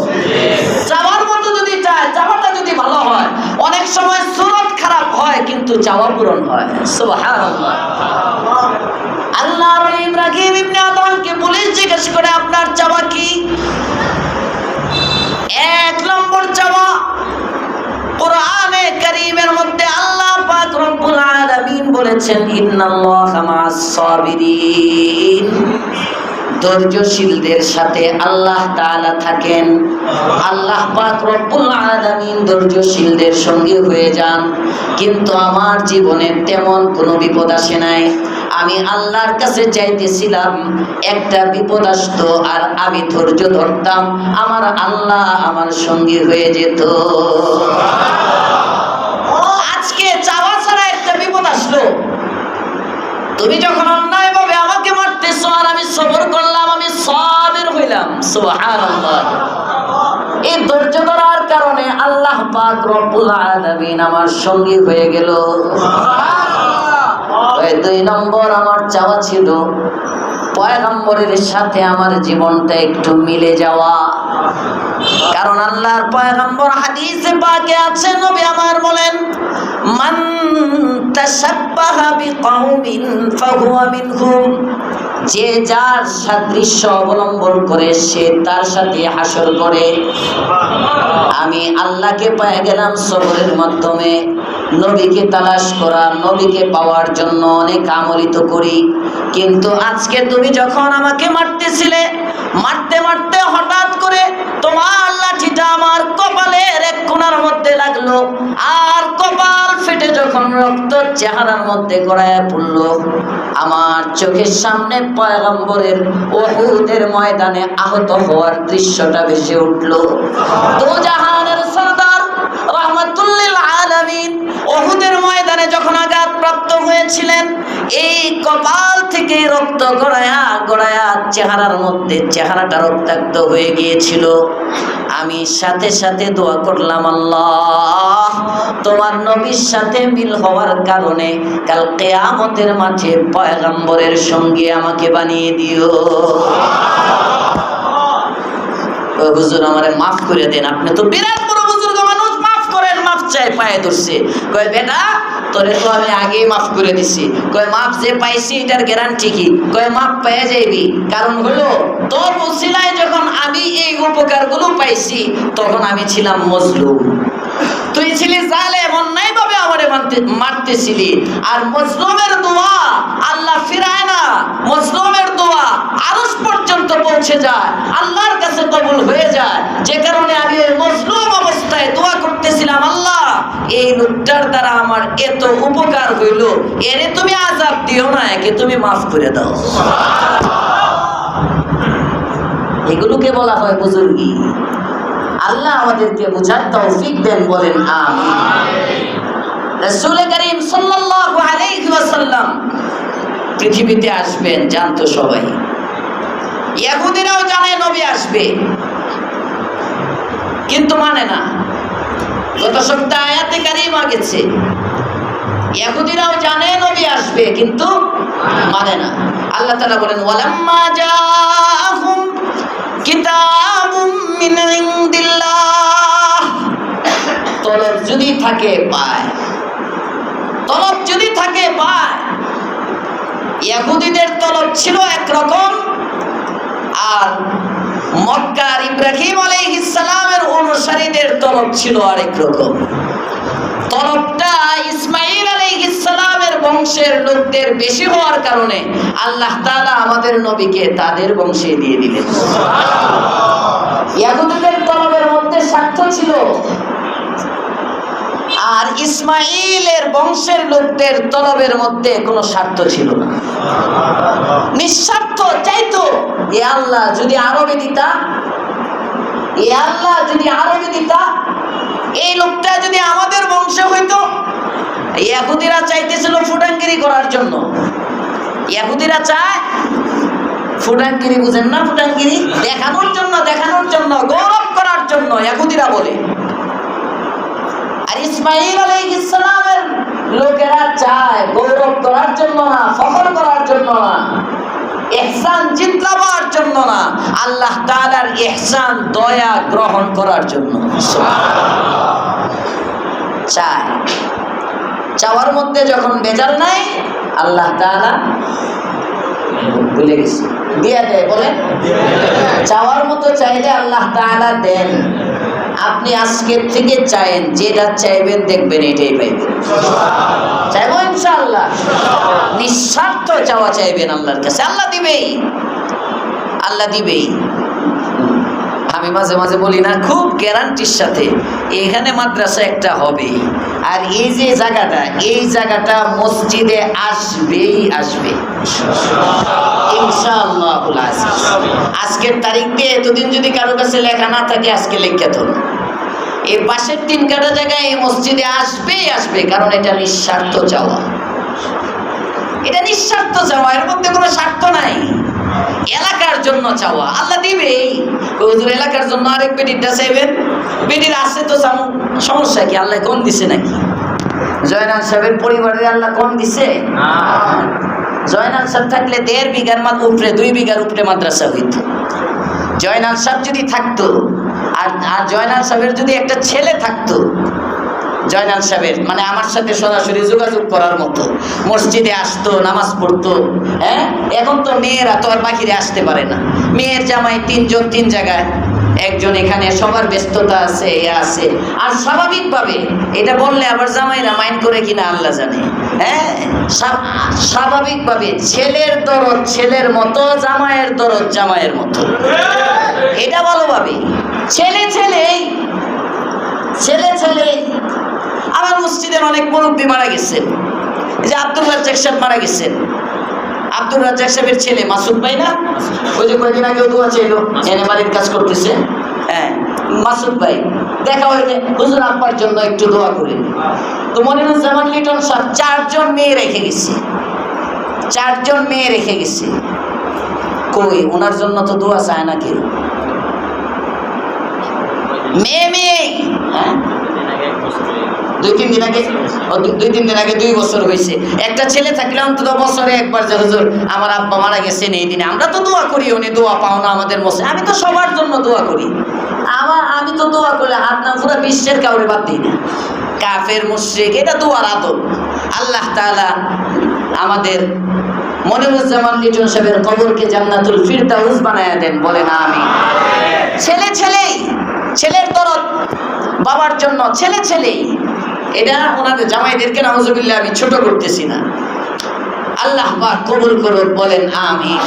A: চাওয়ার মতো যদি চায়, চাওয়াটা যদি ভালো হয়, অনেক সময় সুরত খারাপ হয় কিন্তু চাওয়া পূরণ হয়। সুবহানাল্লাহ। আল্লাহর ইব্রাহিম ইবনে আদহামকে পুলিশ জিজ্ঞেস করে, আপনার চাওয়া কি? 1 নম্বর চাওয়া, কোরআনে কারীমের মধ্যে আল্লাহ পাক রব্বুল আলামিন বলেছেন, ইন্নাল্লাহা মা'আস সাবিরিন, ধৈর্যশীলদের সাথে আল্লাহ তাআলা থাকেন। আল্লাহ পাক রব্বুল আলামিন ধৈর্যশীলদের সঙ্গে হয়ে যান। কিন্তু আমার জীবনে তেমন কোনো বিপদ আসে নাই। আমি আল্লাহর কাছে চাইতেছিলাম, একটা বিপদ আসতো আর আমি ধৈর্য ধরতাম, আমার আল্লাহ আমার সঙ্গে হয়ে যেত। আজকে চাওয়া ছাড়া একটা বিপদ আসলো, তুমি যখন অন্যায়ভাবে আমাকে মারতেছো আর আমি সবর করলাম, আমি সাবির হইলাম। সুবহানাল্লাহ। এই ধৈর্য ধরার কারণে আল্লাহ পাক রব্বুল আলামিন আমার সঙ্গী হয়ে গেল। 2 নম্বর আমার চাওয়া ছিল পয়গম্বরের সাথে আমার জীবনটা একটু মিলে যাওয়া। কারণ আল্লাহর পয়গম্বর হাদিসে পাকে আছে, নবী আমার বলেন, মান তাশাব্বাহা বিকওমিন ফাহুয়া মিনহুম, যে যার সাদৃশ্য অবলম্বন করে সে তার সাথে হাসর করে। আমি আল্লাহকে পেয়ে গেলাম সবরের মাধ্যমে। নবীকে তালাশ করা, নবীকে পাওয়ার জন্য অনেক আমলিত করি, কিন্তু আজকে তুমি যখন আমাকে মারতেছিলে, মারতে মারতে হঠাৎ করে তোমার লাঠিটা আমার কপালের এক কোণার মধ্যে লাগলো, আর কপাল ফেটে যখন রক্ত চেহারার মধ্যে গড়াইয়া পড়লো, আমার চোখের সামনে পয়গম্বরের উহুদের ময়দানে আহত হওয়ার দৃশ্যটা ভেসে উঠলো। দোজাহানের সরদার রাহমাতুল লিল আলামিন উহুদের ময়দানে ময়দানে যখন আঘাতপ্রাপ্ত হয়েছিলেন, এই কপাল থেকে রক্ত গড়ায়া গড়ায়া চেহারার মধ্যে চেহারাটা রক্তাক্ত হয়ে গিয়েছিল। আমি সাথে সাথে দোয়া করলাম, আল্লাহ তোমার নবীর সাথে মিল হওয়ার কারণে কাল কিয়ামতের মাঠে পয়গম্বরের সঙ্গে আমাকে বানিয়ে দিও। হুজুর আমারে মাফ করে দেন, আপনি তো বিরাট বড় বুজুর্গ মানুষ, মাফ করেন। মাফ চাই, পায়ে ধরছে। কয় বেটা তোরে তো আমি আগেই মাফ করে দিছি। কয় মাফ যে পাইছি এটার গ্যারান্টি কি? কয় মাফ পেয়ে যাইবি, কারণ হলো তোর ওসিলায় যখন আমি এই উপকারগুলো পাইছি তখন আমি ছিলাম মজলুম, তুই ছিলি জালেম, অন্যায় ভাবে আমারে মারতেছিলি। আর মজলুমের দোয়া আল্লাহ ফিরায় না, মজলুমের দোয়া আরশ পর্যন্ত পৌঁছে যায়, আল্লাহর কাছে কবুল হয়ে যায়। যে কারণে আমি এই মজলুম অবস্থায় দোয়া করতেছিলাম, আল্লাহ এই লোকটার দ্বারা আমার এত উপকার হইল, এরে তুমি আযাব দিও না, একে তুমি মাফ করে দাও। এগুলোকে বলা হয় বুজুর্গি। আল্লাহ আমাদেরকে বুঝার তৌফিক দেন, বলেন আমিন। রাসূল করিম সাল্লাল্লাহু আলাইহি ওয়াসাল্লাম পৃথিবীতে আসবেন জানতো সবাই। ইহুদিরাও জানে নবী আসবে, কিন্তু মানে না। গত সপ্তাহে আয়াতে কারিমা গেছে, ইহুদিরাও জানে নবী আসবে কিন্তু মানে না। আল্লাহ তাআলা বলেন, ওয়ালাম্মা জাআহুম কিতাবুম মিন ইনদিল্লাহ, তলব যদি থাকে পায়, তলব যদি থাকে পায়। ইহুদিদের তলব ছিল একরকম, আর মক্কার ইব্রাহিম আলাইহিস সালামের অনুসারীদের তলব ছিল আরেক রকম। তলবটা ইসমাঈল আলাইহিস সালামের বংশের লোকদের বেশি হওয়ার কারণে আল্লাহ তাআলা আমাদের নবীকে তাদের বংশে দিয়ে দিলেন। ইহুদিদের তলবের মধ্যে স্বার্থ ছিল, আর ইসমাঈলের বংশের লোকদের তলবের মধ্যে কোনো স্বার্থ ছিল না, নিঃস্বার্থ চাইতো, এ আল্লাহ যদি আরবে দিতা, এ আল্লাহ যদি আরবে দিতা, এই লোকটা যদি আমাদের বংশ হইতো। ইহুদিরা চাইতেছিল ফুটাঙ্গিরি করার জন্য। ইহুদিরা চায় ফুটাঙ্গিরি, বুঝেন না? ফুটাঙ্গিরি দেখানোর জন্য, দেখানোর জন্য, গৌরব করার জন্য ইহুদিরা বলে। আর ইসমাঈল আলাইহিস সালামের লোকেরা চায় গৌরব করার জন্য না, ফখর করার জন্য না, ইহসান জিতলাবার জন্য না, আল্লাহ তাআলার ইহসান দয়া গ্রহণ করার জন্য চায়। চাওয়ার মধ্যে যখন বেজাল নাই, আল্লাহ তাআলা ভুলে গেছে, দিয়ে দেয়। বলেন, চাওয়ার মতো চাইলে আল্লাহ তাআলা দেন। আপনি আজকের থেকে চাইেন, যেটা চাইবেন দেখবেন এটাই পাইবেন। চাইবো ইনশাআল্লাহ, নিঃস্বার্থ চাওয়া চাইবেন আল্লাহর কাছে, আল্লাহ দিবেই, আল্লাহ দিবেই। আমি মাঝে মাঝে বলি না, খুব গ্যারান্টির সাথে এখানে মাদ্রাসা একটা হবে, আর এই যে জায়গাটা, এই জায়গাটা মসজিদে আসবেই আসবে ইনশাআল্লাহ। আজকের তারিখ দিয়ে এতদিন যদি কারো কাছে লেখা না থাকে, আজকে লেখা তো এই পাশের 3 কাটা জায়গায় এই মসজিদে আসবেই আসবে, কারণ এটা নিঃস্বার্থ চাওয়া, এটা নিঃস্বার্থ চাওয়া, এর মধ্যে কোনো স্বার্থ নাই। এলাকার জন্য চাওয়া, আল্লাহ দিবেই। হুজুর এলাকার জন্য আরেক বেটিটা চাইবেন, বেটির আছে তো সমস্যা কি? আল্লাহ কম দিছে নাকি? জয়নাল সাহেবের পরিবারে আল্লাহ কম দিছে? জয়নাল সাহেব থাকলে 1.5 বিঘার উপরে, 2 বিঘার উপরে মাদ্রাসা হইত। জয়নাল সাহেব যদি থাকতো, আর জয়নাল সাহেবের যদি একটা ছেলে থাকতো, জয়নাল সাহেবের মানে আমার সাথে সরাসরি যোগাযোগ করার মতো, মসজিদে আসতো, নামাজ পড়তো। হ্যাঁ, এখন তো মেয়েরা তো আর বাহিরে আসতে পারে না, মেয়ের জামাই 3 জন 3 জায়গায়, একজন এখানে, সবার ব্যস্ততা আছে, এ আছে। আর স্বাভাবিকভাবে এটা বললে আবার জামাইরা মাইন্ড করে কিনা আল্লাহ জানে। হ্যাঁ, স্বাভাবিকভাবে ছেলের দরদ ছেলের মতো, জামাইয়ের দরদ জামাইয়ের মতো, এটা ভালোভাবে ছেলে ছেলে ছেলে ছেলে। আমার মসজিদের অনেক মুরব্বী মারা গেছেন, এই যে আব্দুর রাজ্জাক সাহেব মারা গেছেন, আব্দুর রাজ্জাক সাহেবের ছেলে মাসুদ ভাই না, ওই যে কয়েকদিন আগে দোয়া চাইলো, এনে বাড়ির কাজ করতেছে। হ্যাঁ মাসুদ ভাই দেখা হইলে হুজুর আব্বার জন্য একটু দোয়া করেন। তো মনিরুজ্জামান লিটন সাহেব 4 জন মেয়ে রেখে গেছে, 4 জন মেয়ে রেখে গেছে। কই ওনার জন্য তো দোয়া চায় না কেউ। মেয়ে মেয়ে হ্যাঁ 2-3 দিন আগে 2-3 দিন আগে 2 বছর হয়েছে। একটা ছেলে থাকলে অন্তত বছরে একবার যে হুজুর আমার আব্বা মারা গেছেন এই দিনে, আমরা তো দোয়া করি, উনি দোয়া পাও না আমাদের মসে। আমি তো সবার জন্য দোয়া করি, আমি তো দোয়া করলে হাত না পুরো বিশ্বের কাউরে বাদ দিই না, কাফের মুশরিক, এটা দোয়ার আদব। আল্লাহ তাআলা আমাদের মনিরুজ্জামান লিটন সাহেবের কবরকে জান্নাতুল ফিরদাউস বানায়া দেন, বলেন আমিন। ছেলের দরদ বাবার জন্য ছেলে এটা ওনাদের জামাইদেরকে নাউজুবিল্লাহ আমি ছোট করতেছি না, আল্লাহ পাক কবুল করুন, বলেন আমিন।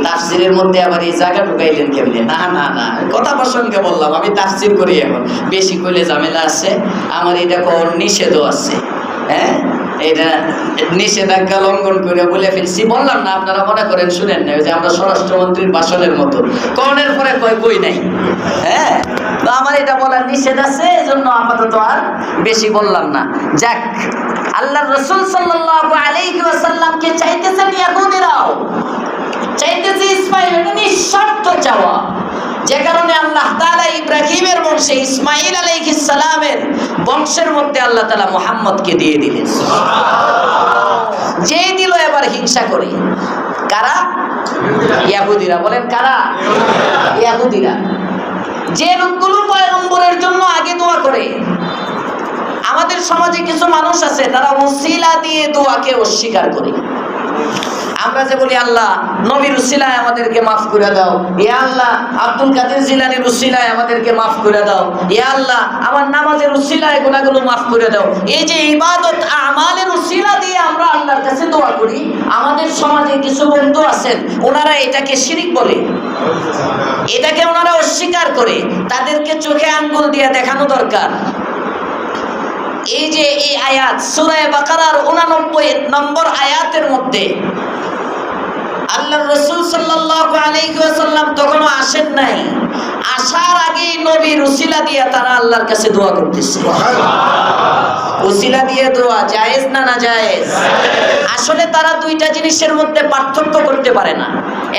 A: তাফসিরের মধ্যে আবার এই জায়গা ঢুকাইলেন কেমনে? না না না, কথা প্রসঙ্গে বললাম, আমি তাফসির করি, এখন বেশি করলে ঝামেলা আছে, আমার এটা কোন নিষেধও আছে। হ্যাঁ এটা নিষেধাজ্ঞা লঙ্ঘন করে বলে ফেলছি, বললাম না, আপনারা মনে করেন শুনেন না, যে আমরা স্বরাষ্ট্রমন্ত্রীর ভাষণের মতো কর্ণের পরে কই নাই। হ্যাঁ তো আমার এটা বলার নিষেধ আছে, এজন্য আপাতত আর বেশি বললাম না। যাক, আল্লাহর রাসূল সাল্লাল্লাহু আলাইহি ওয়াসাল্লামকে চাইতেছেন ইহুদিরাও, চাইতেছে ইসমাঈল, এটা নিঃস্বার্থ চাওয়া, যে কারণে আল্লাহ তাআলা ইব্রাহিমের বংশে ইসমাঈল আলাইহিস সালামের বংশের মধ্যে আল্লাহ তাআলা মুহাম্মদকে দিয়ে দিলেন। যে দিল এবার হিংসা করে কারা? ইহুদিরা। বলেন কারা? ইহুদিরা। যে লোকগুলো পয়গম্বরের জন্য আগে দোয়া করে। আমাদের সমাজে কিছু মানুষ আছে তারা ওসিলা দিয়ে দোয়াকে অস্বীকার করে। আমরা যে বলি আল্লাহ নবীর উসিলায় আমাদেরকে মাফ করে দাও, ইয়া আল্লাহ আব্দুল কাদের জিলানীর উসিলায় আমাদেরকে মাফ করে দাও, ইয়া আল্লাহ আমার নামাজের উসিলায় গুনাহগুলো মাফ করে দাও। এই যে ইবাদত আমালের উসিলা দিয়ে আমরা আল্লাহর কাছে দোয়া করি, আমাদের সমাজে কিছু বন্ধু আছেন ওনারা এটাকে শিরিক বলে, এটাকে ওনারা অস্বীকার করে। তাদেরকে চোখে আঙ্গুল দিয়ে দেখানো দরকার। এই যে এই আয়াত সূরা বাকারার 89 নম্বর আয়াতের মধ্যে আল্লাহর রাসূল সাল্লাল্লাহু আলাইহি ওয়াসাল্লাম তখনও আসেন নাই, আসার আগেই নবীর উসিলা দিয়ে তারা আল্লাহর কাছে দোয়া করতেছে। উসিলা দিয়ে দোয়া জায়েজ না না জায়েজ? আসলে তারা দুইটা জিনিসের মধ্যে পার্থক্য করতে পারে না।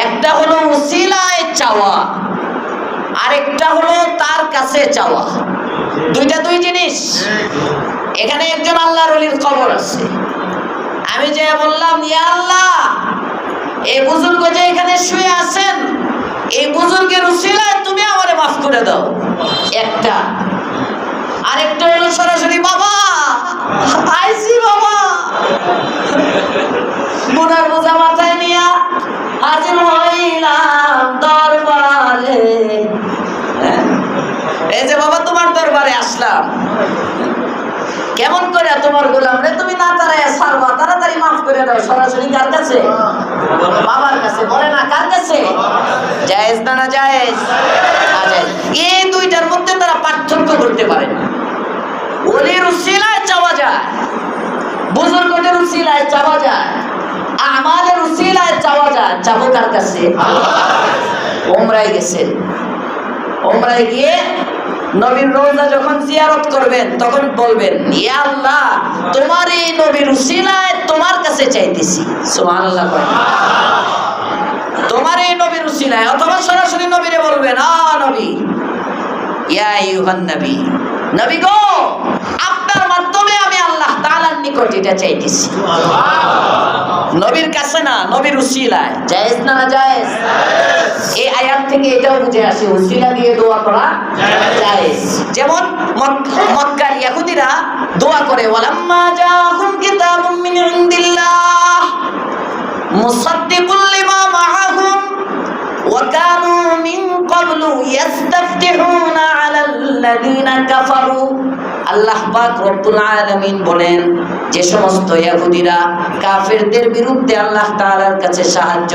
A: একটা হলো উসিলায় চাওয়া, আরেকটা হলো তার কাছে চাওয়া, দুইটা দুই জিনিস। এখানে একজন আল্লাহর ওলির কবর আছে, আমি যে বললাম ইয়া আল্লাহ এই বুজুর্গ যে এখানে শুয়ে আছেন, এই বুজুর্গের উসিলায় তুমি আমারে মাফ করে দাও, একটা। আরেকটা হলো সরাসরি বাবা আইসি, বাবা গুনার বোঝা মাথায় নিয়া হাজির হইলাম দরবারে, এই যে বাবা তোমার দরবারে আসলাম, কেমন করে তোমার গোলাম রে তুমি না তারায় ছাড়বা, তাড়াতাড়ি মাফ করে দাও। সরাসরি কার কাছে? বাবার কাছে। বলে না কার কাছে? জায়েজ না না জায়েজ? এই দুইটার মধ্যে তারা পার্থক্য করতে পারে না। ওলির উসিলায় চাওয়া যায়, বুজুর্গদের উসিলায় চাওয়া যায়, আমাদের উসিলায় চাওয়া যায়। চাবো কার কাছে? ওমরায় গেছেন, ওমরায় গিয়ে নবীর রওজা যখন জিয়ারত করবেন তখন বলবেন ইয়া আল্লাহ তোমার এই নবীর উসিলায় তোমার কাছে চাইতেছি। সুবহানাল্লাহ। তোমার এই নবীর উসিলায়, অথবা সরাসরি নবীরে বলবেন আ নবী, ইয়া আইয়ুহান নবী, নবী গো আপনার মাধ্যমে আমি আল্লাহ তাআলার নিকট এটা চাইতেছি। নবীর কাছে না, নবীর উসিলায়। জায়েজ না না জায়েজ? এই আয়াত থেকে এটাও বুঝে আসে উসিলা দিয়ে দোয়া করা জায়েজ। যেমন মক্কার ইহুদিরা দোয়া করে ওয়ালাম্মা জাআহুম কিতাবুম মিন ইনদিল্লাহ মুসাদ্দিকুল লিমা মাআহুম ওয়া কানু মিন ক্বাবলু ইস্তাফতিহুনা আলাল্লাযীনা কাফারু। আল্লাহ পাক রব্বুল আলামিন বলেন যে সমস্ত ইহুদিরা কাফেরদের বিরুদ্ধে আল্লাহ তাআলার কাছে সাহায্য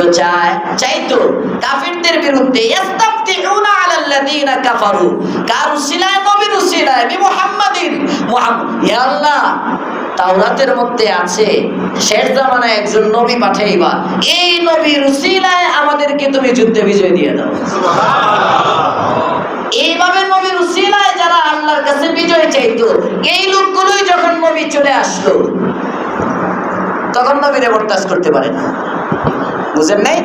A: চাইতো, কাফেরদের বিরুদ্ধে ইস্তাফতিহুনা আলাল্লাযীনা কাফারু, কার উসিলায়? নবীর উসিলায়, মুহাম্মাদিন। ইয়া আল্লাহ তাওরাতের মধ্যে আছে শেষ জামানায় একজন নবী পাঠাইবা, এই নবীর উসিলায় আমাদেরকে তুমি যুদ্ধে বিজয় দিয়ে দাও। সুবহানাল্লাহ। এইভাবে নবীর উসিলায় যারা আল্লাহর কাছে বিজয় চাইতো, এই লোকগুলোই যখন নবী চলে আসলো তখন নবীরে বরদাস্ত করতে পারে না। বুঝেন নাই?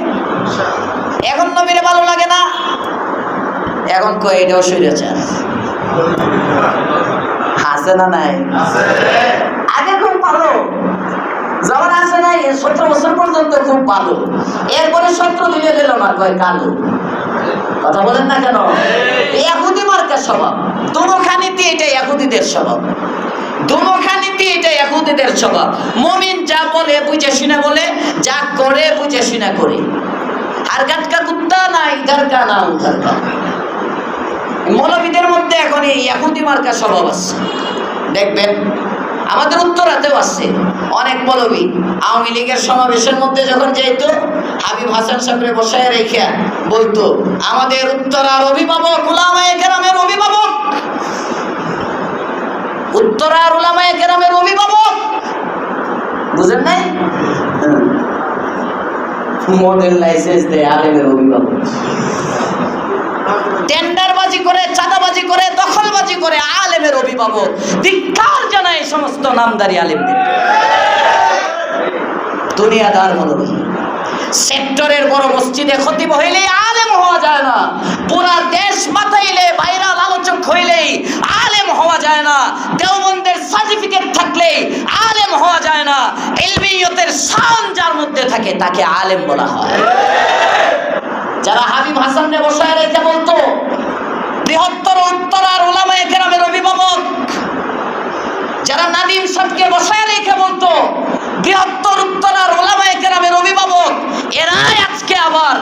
A: এখন নবীরে ভালো লাগে না, এখন কয় এটাও স্বৈরাচার। আছে না নাই? আগে খুব ভালো, যখন আসে নাই 17 বছর পর্যন্ত খুব ভালো, এরপরে 17 দিনে দিল না, কয় কালো। কথা বলেন না কেন? ইহুদি মার্কা স্বভাব, দুমুখানীতি, এটা ইহুদিদের স্বভাব। দুমুখানীতি, এটা ইহুদিদের স্বভাব। মুমিন যা বলে বুঝে শুনে বলে, যা করে বুঝে শুনে করে। আর গাটকা কুত্তা না ইধার কা না উধার কা। মৌলবীদের মধ্যে এখন এই ইহুদি মার্কা স্বভাব আছে। দেখবেন আমাদের উত্তরাতেও আছে অনেক মৌলবী। আওয়ামী লীগের সমাবেশের মধ্যে যখন যাইতো, হাবিব হাসান সাহেবের বসায় রেখে বলতো, আমাদের উত্তরার অভিভাবক, উলামায়ে কেরামের অভিভাবক, উত্তরার উলামায়ে কেরামের অভিভাবক। বুঝেন নাই? মডেল লাইসেন্স দেয় আলেমের অভিভাবক। টেন্ডারবাজি করে, চাঁদাবাজি করে, দখলবাজি করে আলেমের অভিভাবক। ধিক্কার জানায় এই সমস্ত নামদারি আলেমদের। দুনিয়াদার মৌলবী। সেক্টরের বড় মসজিদে খতিব হইলেই আলেম হওয়া যায় না। পুরা দেশ মাতাইলে, ভাইরাল আলোচক হইলেই আলেম হওয়া যায় না। দেওবন্দের সার্টিফিকেট থাকলেই আলেম হওয়া যায় না। ইলমিয়তের শান যার মধ্যে থাকে তাকে আলেম বলা হয়। যারা হাবিব হাসানকে বসায় রেখে বলতো, বৃহত্তর উত্তরার উলামায়ে কেরামের অভিভাবক, যারা নাদিম সাহেবকে বসায় রেখে বলতো, বৃহত্তর উত্তরার উলামায়ে কেরামের অভিভাবক, এরাই আজকে আবার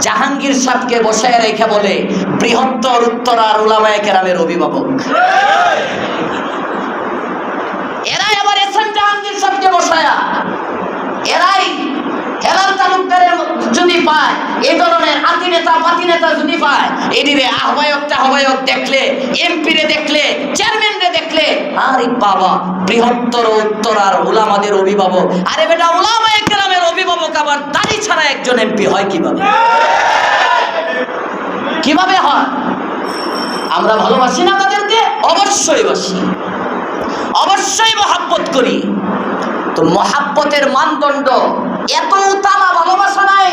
A: জাহাঙ্গীর সাহেবকে বসায় রেখে বলে বৃহত্তর উত্তরার উলামায়ে কেরামের অভিভাবক। এরাই আবার এসএম জাহাঙ্গীর সাহেবকে বসায়া, এরাই হেলাল তালুকদারের যদি পায়, এই ধরনের আতি নেতা পাতি নেতা যদি পায়, এদিকে আহ্বায়ক দেখলে, এমপি রে দেখলে, চেয়ারম্যান রে দেখলে, আরে বাবা বৃহত্তর উত্তরার উলামাদের অভিভাবক। আরে বেটা, উলামায়ে কেরামের অভিভাবক আবার দাড়ি ছাড়া একজন এমপি হয় কিভাবে? কিভাবে হয়? আমরা ভালোবাসি না তাদেরকে? অবশ্যই বাসি, অবশ্যই মহাব্বত করি। তো মহাব্বতের মানদণ্ড এত উতালা ভালোবাসা নাই,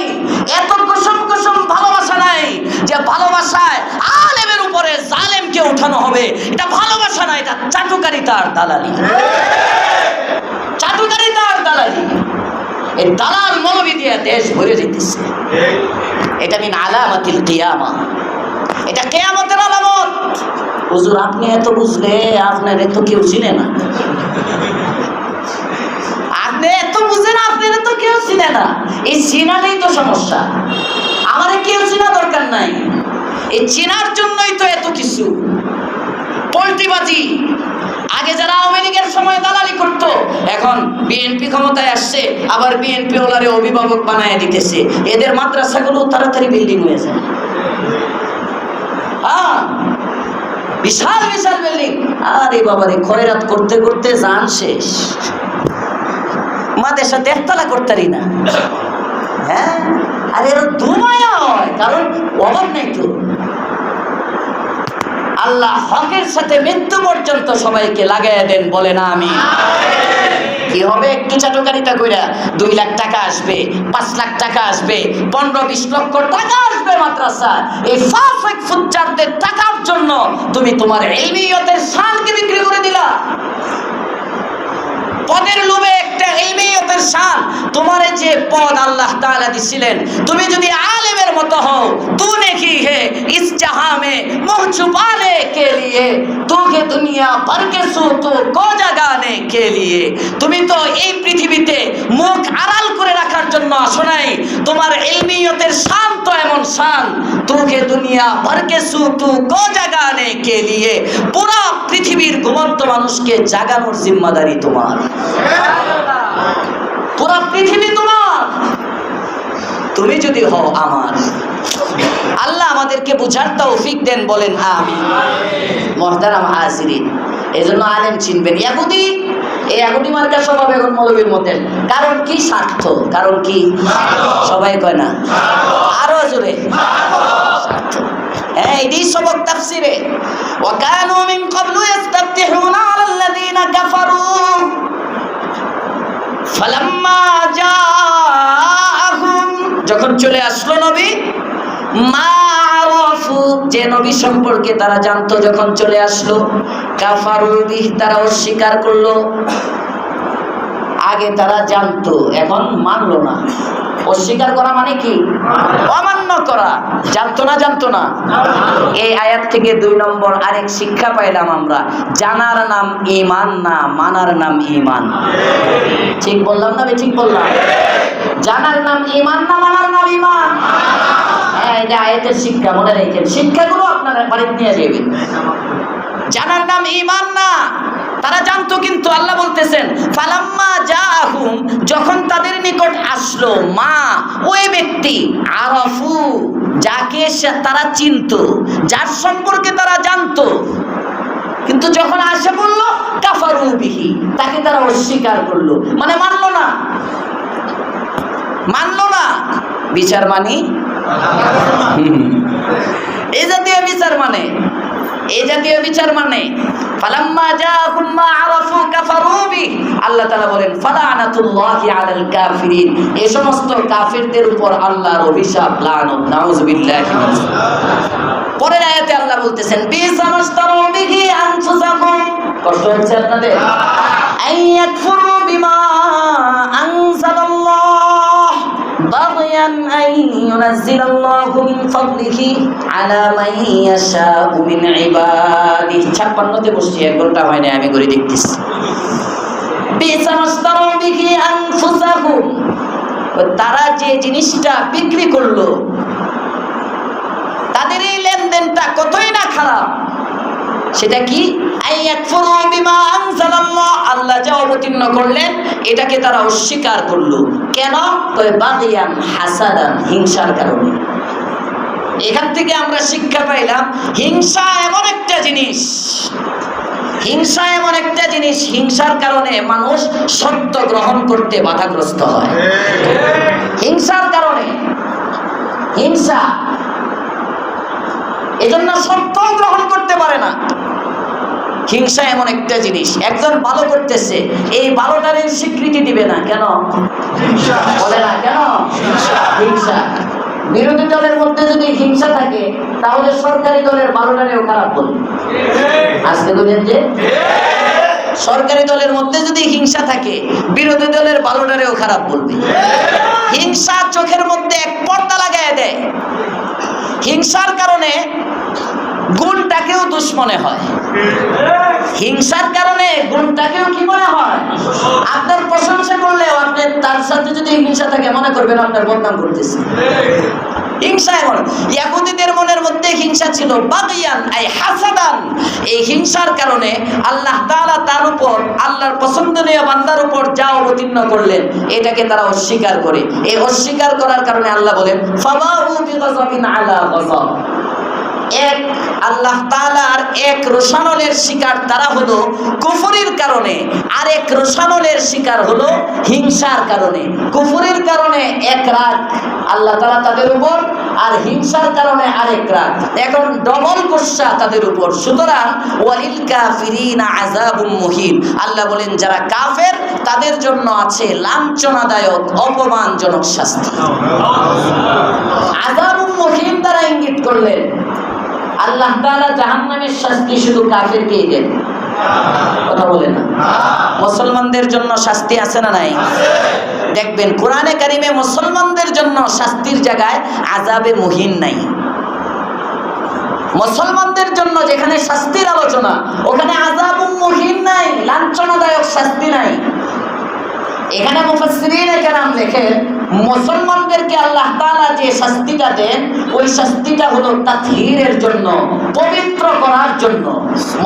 A: এত কুসুম কুসুম ভালোবাসা নাই যে ভালোবাসায় আলেমের উপরে জালেমকে উঠানো হবে। এটা ভালোবাসা না, এটা চাটুকারিতার দালালি। চাটুকারিতার দালালি। এই দালাল মৌলবী দিয়ে দেশ ভরে যেতেছে। এটা মিন আলামাতিল কিয়ামা, এটা কিয়ামতের আলামত। হুজুর আপনি এত বুঝলে, আপনার এত কেউ চিনে না। আপনি এত বুঝেন, আপনার তো কেউ চিনে না। এই চিনাটাই তো সমস্যা। আমার কেউ চিনা দরকার নাই, এই চিনার জন্যই তো এত কিছু পল্টিবাজি। আগে যারা আওয়ামী লীগের সময় দালালি করত, এখন বিএনপি ক্ষমতায় আসছে, আবার বিএনপি ওলারে অভিভাবক বানায় দিতেছে। এদের মাদ্রাসাগুলো তাড়াতাড়ি বিল্ডিং হয়ে যায়। বিশাল বিশাল বিল্ডিং। আরে বাবারে, খয়রাত করতে করতে জান শেষ। মাদ্রাসা দেড়তলা করতারি না। হ্যাঁ, আর এর দুমায়া হয়, কারণ অভাব নেই তো। আল্লাহ হকের সাথে মৃত্যু পর্যন্ত সবাইকে লাগাইয়া দেন, বলে না আমি। কি হবে? একটু চাটুকারিতা কইরা 2 লাখ টাকা আসবে, 5 লাখ টাকা আসবে, 15-20 লক্ষ টাকা আসবে মাদ্রাসা। এই ফাফেক ফুজ্জারদের টাকার জন্য তুমি তোমার ইলমিয়তের শানকে বিক্রি করে দিলা। পদের লোভে একটা ইলমিয়তের শান, তোমার যে পদ আল্লাহ তাআলা দিছিলেন, তুমি যদি আলেমের মতো হও, তু নেকি হে ইস জাহাं में मुंह छुपाने के लिए, তোকে দুনিয়া ভর কে সুতো কো জাগানে কে लिए। তুমি তো এই পৃথিবীতে মুখ আড়াল করে রাখার জন্য আসো নাই। তোমার ইলমিয়তের শান তো এমন শান, তোকে দুনিয়া ভর কে সুতো কো জাগানে কে लिए। পুরো পৃথিবীর ঘুমন্ত মানুষকে জাগানোর জিম্মাদারি তোমার। পুরো পৃথিবী তোমার। তুমি যদি হও আমার। আল্লাহ আমাদেরকে বুঝার তৌফিক দেন, বলেন আমিন। মুহতারাম হাজিরিন, এজন্য আলেম চিনবেন। ইহুদি, এই ইহুদি মার্কা স্বভাব এখন মৌলবীর মধ্যে। কারণ কি? স্বার্থ। কারণ কি? সবাই কয় না, আরো জোরে স্বার্থ। হ্যাঁ, এটাই সবক তাফসীর। তাফসিরে ওয়া কানু মিন ক্বাবলু ইস্তাফতিহুনা আলাল্লাযীনা কাফারু ফালাম্মা জাআহুম, যখন চলে আসলো নবী, মা আরাফু, যে নবী সম্পর্কে তারা জানতো, যখন চলে আসলো, কাফারু বিহি, তারা অস্বীকার করলো। আগে তারা জানতো, এখন মানলো না। অস্বীকার করা মানে কি? অমান্য করা। জানতো না। এই আয়াত থেকে 2 নম্বর আরেক শিক্ষা পাইলাম আমরা, জানার নাম ঈমান না, মানার নাম ঈমান। ঠিক বললাম না? ঠিক বললাম? জানার নাম ঈমান না, মানার নাম ঈমান। হ্যাঁ, এটা আয়াতের শিক্ষা, মনে রাখেন। শিক্ষাগুলো আপনারা বাড়িতে নিয়ে যাবেন। জানার নাম ঈমান না। তারা জানতো, কিন্তু আল্লাহ বলতেছেন ফালাম্মা জাআহুম, যখন তাদের নিকট আসলো, মা, ওই ব্যক্তি, আরাফু, যাকে তারা চিনতো, যার সম্পর্কে তারা জানতো, কিন্তু যখন আসে বলল কাফারু বিহি, তাকে তারা অস্বীকার করলো, মানে মানলো না। বিচার মানি এই জাতীয় বিচার মানে ফালাম্মা জাআহুম মা আরাফু কাফারু বিহি, আল্লাহ তাআলা বলেন ফালানাতুল্লাহি আলাল কাফিরিন, এই সমস্ত কাফিরদের উপর আল্লাহর অভিশাপ, লানত, নাউযুবিল্লাহি। পরের আয়াতে আল্লাহ বলতেছেন বিসামাস্তারু বিহি আনফুসাকুম, কষ্ট হচ্ছে আপনাদের, আইয়াকফুরু বিমা আনজালাল্লাহ বাগয়ান আন ইউনাজ্জিলাল্লাহু মিন ফাদলিহি আলা মান ইয়াশাউ মিন ইবাদিহি। 56তে বসছি, 1 ঘন্টা হয় না, আমি করে দেখতেছি। বিসামাস্তারু বিহি আনফুসাকুম, তারা যে জিনিসটা বিক্রি করলো, তাদের এই লেনদেনটা কতই না খারাপ। সেটা কি? আইয়াকফুরু বিমা আনজালাল্লাহ, আল্লাহ যা অবতীর্ণ করলেন এটাকে তারা অস্বীকার করলো। কেন? কয় বাগিয়ান হাসাদান, হিংসার কারণে। এখান থেকে আমরা শিক্ষা পাইলাম, হিংসা এমন একটা জিনিস, হিংসার কারণে মানুষ সত্য গ্রহণ করতে বাধাগ্রস্ত হয়। হিংসার কারণে, এজন্য সত্য গ্রহণ করতে পারে না। হিংসা এমন একটা জিনিস, একজন ভালো করতেছে, এই ভালোটারে স্বীকৃতি দিবে না। কেন বলে না? কেন? হিংসা। বিরোধী দলের মধ্যে যদি হিংসা থাকে, তাহলে সরকারি দলের ভালোটারেও খারাপ বলবে। আজকে বলেন যে সরকারি দলের মধ্যে যদি হিংসা থাকে, বিরোধী দলের ভালোটারেও খারাপ বলবে। হিংসা চোখের মধ্যে এক পর্দা লাগায় দেয়। হিংসার কারণে গুণটাকেও দুশ্মনে হয়। হিংসার কারণে গুণটাকেও কি মনে হয়? আপনার প্রশংসা করলেও আপনি তার সাথে যদি হিংসা থাকে, মনে করবেন আপনার বদনাম করতেছে। হিংসা এমন, ইহুদীদের মনের মধ্যে হিংসা ছিল, বাগিয়ান আই হাসাদান। এই হিংসার কারণে আল্লাহ তাআলা তার উপর, আল্লাহর পছন্দনীয় বান্দার উপর যা অবতীর্ণ করলেন, এটাকে তারা অস্বীকার করে। এই অস্বীকার করার কারণে আল্লাহ বলেন ফাবাউ বিগাযাবিন আলা গাযাব, এক আল্লাহ তাআলার এক রোশানলের শিকার তারা হলো কুফরির কারণে, আরেক রোশানলের শিকার হলো হিংসার কারণে। কুফরির কারণে এক রাগ আল্লাহ তাআলা তাদের উপর, আর হিংসার কারণে আরেক রাগ। এখন ডবল গুসা তাদের উপর। সুতরাং ওয়ালিল কাফিরিনা আযাবুম মুহিন, আল্লাহ বলেন যারা কাফের তাদের জন্য আছে লাঞ্ছনাদায়ক, অপমানজনক শাস্তি। আযাবুম মুহিন দ্বারা ইঙ্গিত করলেন আল্লাহ তাআলা জাহান্নামের শাস্তি শুধু কাফেরকেই দেন। কথা বলে না? মুসলমানদের জন্য শাস্তি আছে না নাই? দেখবেন কোরআনে কারিমে মুসলমানদের জন্য শাস্তির জায়গায় আযাবে মুহিন নাই। মুসলমানদের জন্য যেখানে শাস্তির আলোচনা, ওখানে আযাবুম মুহিন নাই, লাঞ্ছনাদায়ক শাস্তি নাই। এখানে মুফাসসিরিনে কেরাম লেখেন, মুসলমানদেরকে আল্লাহ তাআলা যে শাস্তিটা দেন, ওই শাস্তিটা হলো তাতহীরের জন্য, পবিত্র করার জন্য।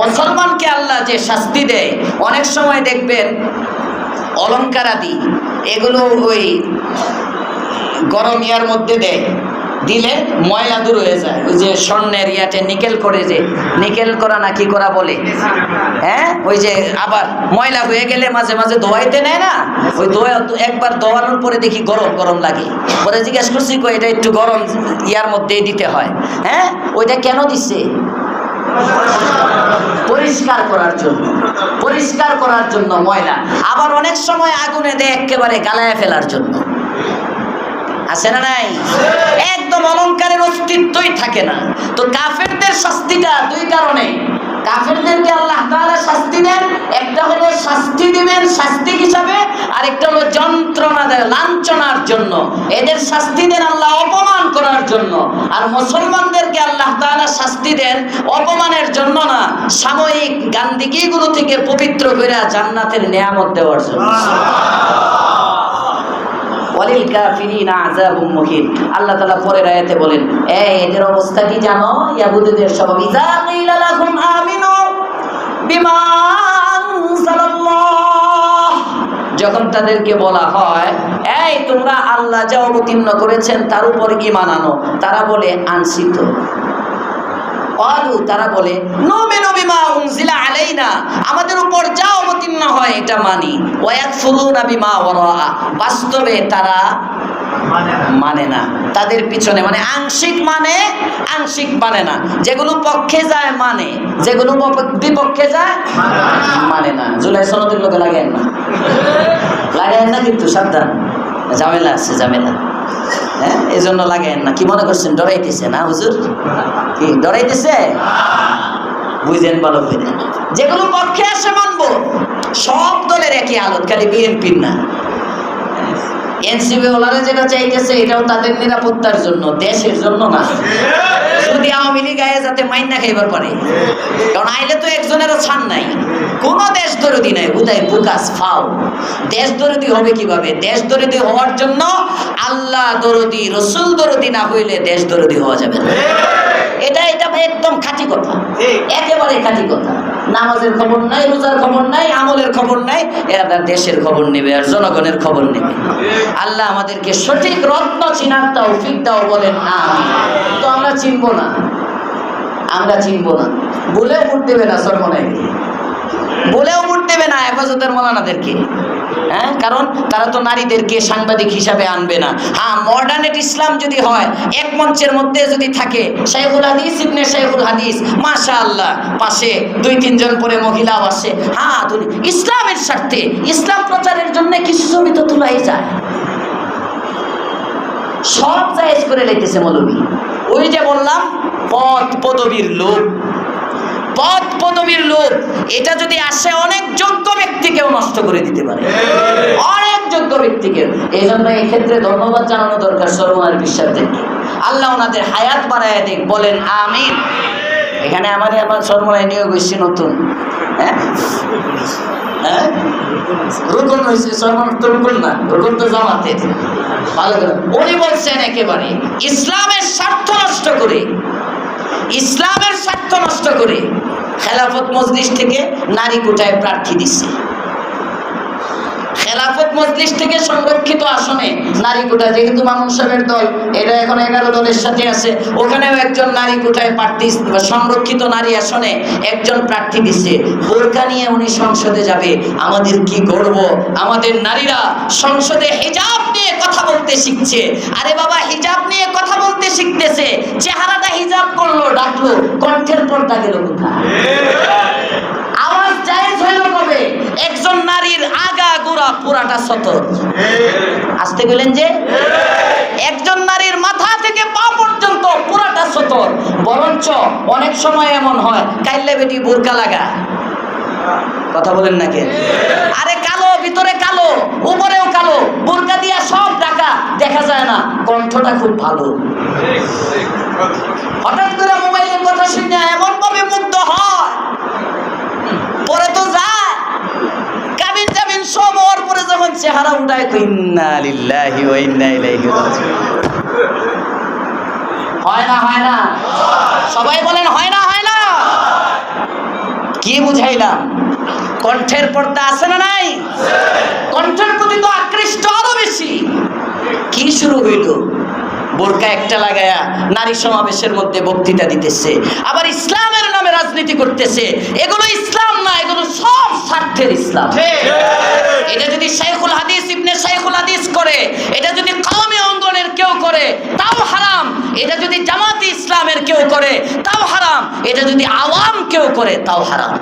A: মুসলমানকে আল্লাহ যে শাস্তি দেয়, অনেক সময় দেখবেন অলংকার আদি এগুলো ওই গরম ইয়ার মধ্যে দেয়, দিলে ময়লা দূর হয়ে যায়। ওই যে স্বর্ণের ইয়াতে নিকেল করে, যে নিকেল করা না কি করা বলে, হ্যাঁ, ওই যে আবার ময়লা হয়ে গেলে মাঝে মাঝে ধোয়াইতে নেয় না, ওই একবার ধোয়ানোর পরে দেখি গরম গরম লাগে। পরে জিজ্ঞেস করছি, এটা একটু গরম ইয়ার মধ্যে দিতে হয়। হ্যাঁ, ওইটা কেন দিচ্ছে? পরিষ্কার করার জন্য, পরিষ্কার করার জন্য ময়লা। আবার অনেক সময় আগুনে দেয় একেবারে গালায় ফেলার জন্য, আছে না নাই? একদম অলংকারের অস্তিত্বই থাকে না। তো কাফেরদের শাস্তিটা দুই কারণে। কাফেরদেরকে আল্লাহ তাআলা শাস্তি দেন, একটা হলো শাস্তি দিবেন শাস্তি হিসাবে, আর একটা হলো যন্ত্রণা দেয় লাঞ্ছনার জন্য। এদের শাস্তি দেন আল্লাহ অপমান করার জন্য, আর মুসলমানদেরকে আল্লাহ তাআলা শাস্তি দেন অপমানের জন্য না, সাময়িক গান্দিগিগুলো থেকে পবিত্র করে জান্নাতের নিয়ামত দেওয়ার জন্য। ওয়ালিল কাফিরিনা আযাবুম মুহিন। আল্লাহ তাআলা পরের আয়াতে বলেন, এদের অবস্থা কি জানো? ইয়াহুদীদের স্বভাব, ইযা কিলা লাকুম আমিনু বিমা আনজালাল্লাহ, যখন তাদেরকে বলা হয় এই তোমরা আল্লাহ যা অবতীর্ণ করেছেন তার উপর ঈমান আনো, তারা বলে আনছি তো। ক্বালু, তারা বলে নুমিনু বিমা উনজিলা আলাইনা, আমাদের উপর যা অবতীর্ণ হয় এটা মানি। ওয়া ইয়াকফুরুনা বিমা ওয়ারাআ, বাস্তবে তারা মানে না, তাদের পিছনে মানে আংশিক মানে, আংশিক মানে না। যেগুলো পক্ষে যায় মানে, যেগুলো বিপক্ষে যায় মানে না। জুলাই সনদের লোকে লাগেন না, লাগেন না কিন্তু সাবধান, ঝামেলা আছে, ঝামেলা। হ্যাঁ, এই জন্য লাগেন না। কি মনে করছেন ডরাইতেছে না হুজুর? কি ডরাইতেছে? বুঝেন ভালো করে, যেগুলো পক্ষে আসে মানবো। সব দলের একই হালত, খালি বিএনপির না। এনসিপি ওনারা যেটা চাইতেছে এটাও তাদের নিরাপত্তার জন্য, দেশের জন্য না। যদি আওয়ামী লীগ আয়ে যাতে মাইন না খাইবার পারে, কারণ আইলে তো একজনেরও ছাড় নাই। কোন দেশ দরদি নাই, উদয় বুকাস ফাও। দেশ দরদি হবে কিভাবে? দেশ দরদি হওয়ার জন্য আল্লাহ দরদি রসুল দরদি না হইলে দেশ দরদি হওয়া যাবে না। এটা একদম খাঁটি কথা, একেবারে খাঁটি কথা। নামাজের খবর নাই, রোজার খবর নাই, আমলের খবর নাই, এরা দেশের খবর নেবে আর জনগণের খবর নেবে। আল্লাহ আমাদেরকে সঠিক রত্ন চিনার তৌফিক দাও, বলেন আমিন। তো আমরা চিনবো না, আমরা চিনবো না, বলেও ভোট দেবে না, সরমনাই বলেও ভোট দেবে না হেফাজতের মৌলানাদেরকে। হ্যাঁ, কারণ তারা তো নারীদেরকে সাংবাদিক হিসাবে আনবে না। হ্যাঁ, মডার্নেট ইসলাম যদি হয়, এক মঞ্চের মধ্যে যদি থাকে শাইখুল হাদিস ইবনে শাইখুল হাদিস, মাশাআল্লাহ, পাশে দুই তিনজন পরে মহিলাও আসে। হ্যাঁ, ইসলামের স্বার্থে, ইসলাম প্রচারের জন্য কিছু ছবি তো তোলাই যায়, সব জায়েজ করে লাইতেছে মৌলবী। ওই যে বললাম পদ পদবীর লোভ, পদ পদবীর লোভ, এটা যদি আসে অনেক যোগ্য ব্যক্তিকেও নষ্ট করে দিতে পারে, অনেক যোগ্য ব্যক্তিকে। এই জন্য এই ক্ষেত্রে ধন্যবাদ জানানো দরকার সর্বনার বিশ্বাসদেরকে। আল্লাহ ওনাদের হায়াত বাড়ায় দেখ, বলেন আমিন। এখানে আমার সর্বনায় নিয়োগ হয়েছে নতুন, হ্যাঁ হ্যাঁ, রুকন হয়েছে, সর্বনার তো রুকন না, রুকন তো জামাতের। ভালো করে উনি বলছেন একেবারে ইসলামের স্বার্থ নষ্ট করে, ইসলামের স্বার্থ নষ্ট করে খেলাফত মজলিস থেকে নারী কোটায় প্রার্থী দিচ্ছে। খেলাফত মজলিস থেকে সংরক্ষিত আসনে নারী কোটা, যেহেতু মামুন সাহেবের দল এটা এখন 11 দলের সাথে আছে, ওখানেও একজন নারী কোটায় প্রার্থী, সংরক্ষিত নারী আসনে একজন প্রার্থী দিচ্ছে। বোরকা নিয়ে উনি সংসদে যাবে, আমাদের কি গর্ব, আমাদের নারীরা সংসদে হিজাব নিয়ে কথা বলতে শিখছে। আরে বাবা, হিজাব নিয়ে কথা বলতে শিখতেছে, চেহারাটা হিজাব করলো, ডাকলো, কণ্ঠের পর্দা গেল কোথায়? আওয়াজ জায়েজ হইল কবে? একজন নারীর আগা গোড়া পুরাটা সতর, আসতে গেলেন যে একজন নারীর মাথা থেকে পা পর্যন্ত পুরাটা সতর। বরঞ্চ অনেক সময় এমন হয় কাইল্লা বেটি বোরকা লাগা, কথা বলেন না কেন? আরে কালো, ভিতরে কালো, উপরেও কালো, বোরকা দিয়া সব ঢাকা, দেখা যায় না, কণ্ঠটা খুব ভালো। হঠাৎ করে মোবাইলের কথা শুনে এমন ভাবে মুগ্ধ হয়, পরে তো যায় কাবিন জামিন সব হওয়ার পরে যখন চেহারা উঠায়, ইন্না লিল্লাহি ওয়া ইন্না ইলাইহি রাজিউন। হয় না, হয় না? সবাই বলেন হয় না, হয় না? কি বুঝাইলাম? কণ্ঠের পর্দা আছে না নাই? কণ্ঠের প্রতি তো আকৃষ্ট আরো বেশি। কি শুরু হইল? বোরকা একটা লাগায়া নারী সমাবেশের মধ্যে বক্তৃতা দিতেছে, আবার ইসলামের নামে রাজনীতি করতেছে। এগুলো ইসলাম না, এগুলো সব স্বার্থের ইসলাম। এটা যদি শাইখুল হাদিস ইবনে শাইখুল হাদিস করে, এটা যদি কওমি অঙ্গনের কেউ করে তাও হারাম, এটা যদি জামাতে ইসলামের কেউ করে তাও হারাম। হারাম, এটা যদি আওয়াম কেউ করে তাও হারাম।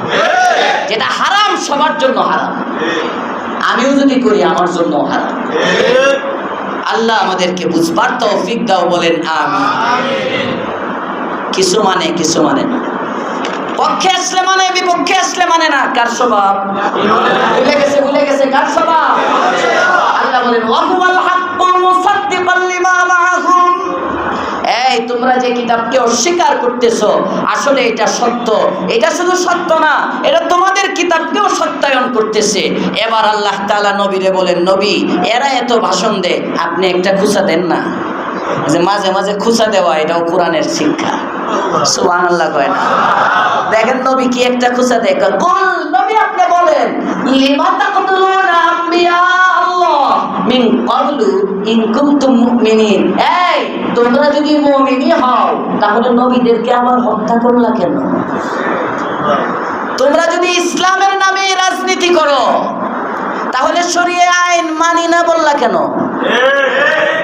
A: যেটা হারাম সবার জন্য হারাম, আমিও যদি করি আমার জন্য হারাম। আল্লাহ আমাদেরকে বুঝবার তৌফিক দাও, বলেন আমিন। কিছু মানে কিছু মানে না, পক্ষে আসলে মানে, বিপক্ষে আসলে মানে না। কার স্বভাব? ভুলে গেছে কার স্বভাব? আল্লাহ বলেন ওয়াহুয়াল হাক্কুল মুসাদ্দিকাল লিমা মাআহুম। এই তোমরা যে কিতাবকে অস্বীকার করতেছো, আসলে এটা সত্য। এটা শুধু সত্য না, এটা তোমাদের কিতাবকেও সত্যায়ন করতেছে। এবার আল্লাহ তাআলা নবীরে বলেন, নবী এরা এত ভাষণ দেয়, আপনি একটা খুঁচা দেন না। যে মাঝে মাঝে খুঁচা দেওয়া, এটাও কোরআনের শিক্ষা। সুবহানাল্লাহ কয় না? দেখেন নবী কি একটা খুঁচা দেয়। কুল, নবী আপনি বলেন, লিমা তাকতুলুনা আম্বিয়া আল্লাহ মিন ক্বাবলু ইন কুনতুম মুমিনিন। এই তোমরা যদি মুমিনই হও, তাহলে নবীদেরকে আবার হত্যা করলা কেন? তোমরা যদি ইসলামের নামে রাজনীতি করো, তাহলে শরীয়ত আইন মানি না বললা কেন?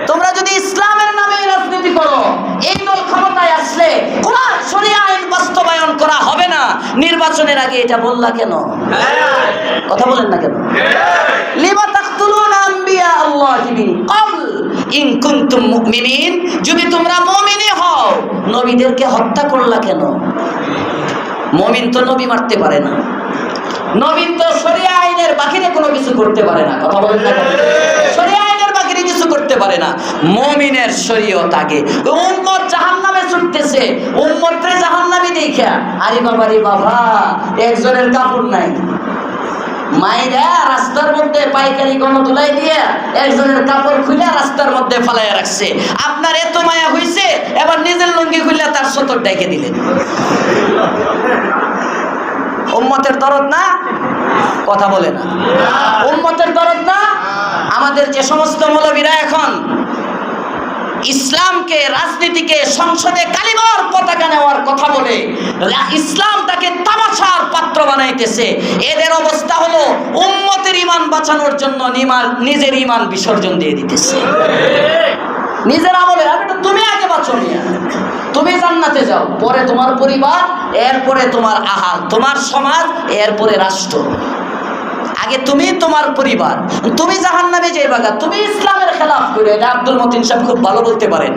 A: তোমরা যদি ইসলামের নামে রাজনীতি করো, এই দল ক্ষমতায় আসলে কোরআন শরীয়ত আইন বাস্তবায়ন করা হবে না, নির্বাচনের আগে এটা বললা কেন? কথা বলেন না কেন? লিমা তাকতুলুনা আম্বিয়া আল্লাহি মিন ক্বাবল ইন কুনতুম মুমিনিন। যদি তোমরা মুমিনই হও, নবীদেরকে হত্যা করলা কেন? মুমিন তো নবী মারতে পারে না, নবী তো শরীয়ত আইনের বাহিরে কোনো কিছু করতে পারে না। কথা বলেন না কেন? শরীয়ত আইনের বাহিরে কিছু করতে পারে না। মুমিনের শরীয়ত আগে। উম্মত জাহান্নামে ছুটতেছে, উম্মতরে জাহান্নামী দেখা, আরে বাবা রে বাবা, একজনের কাপড় নাই, মাইরা রাস্তার মধ্যে পাইকারি গণধুলাই দিয়ে একজনের কাপড় খুলে রাস্তার মধ্যে ফালাইয়া রাখছে। আপনার এত মায়া হইছে, এবার নিজের লুঙ্গি খুলে তার সতর ডাইকে দিলেন। উম্মতের দরদ না? কথা বলে না। উম্মতের দরদ না? আমাদের যে সমস্ত মৌলবীরা এখন ইসলামকে, রাজনীতিকে সংসদে কালিমার পতাকা নেওয়ার কথা বলে ইসলামটাকে তামাশার পাত্র বানাইতেছে, এদের অবস্থা হলো উম্মতের ঈমান বাঁচানোর জন্য নিজের ঈমান বিসর্জন দিয়ে দিতেছে। নিজের আমলে তুমি আগে বাঁচো মিয়া, তুমি জান্নাতে যাও, পরে তোমার পরিবার, এরপরে তোমার আহাল, তোমার সমাজ, এরপরে রাষ্ট্র। আগে তুমি, তোমার পরিবার, তুমি জাহান্নামে যাইবা। তুমি ইসলামের খেলাফ করে, এটা আব্দুল মতিন সাহেব খুব ভালো বলতে পারেন,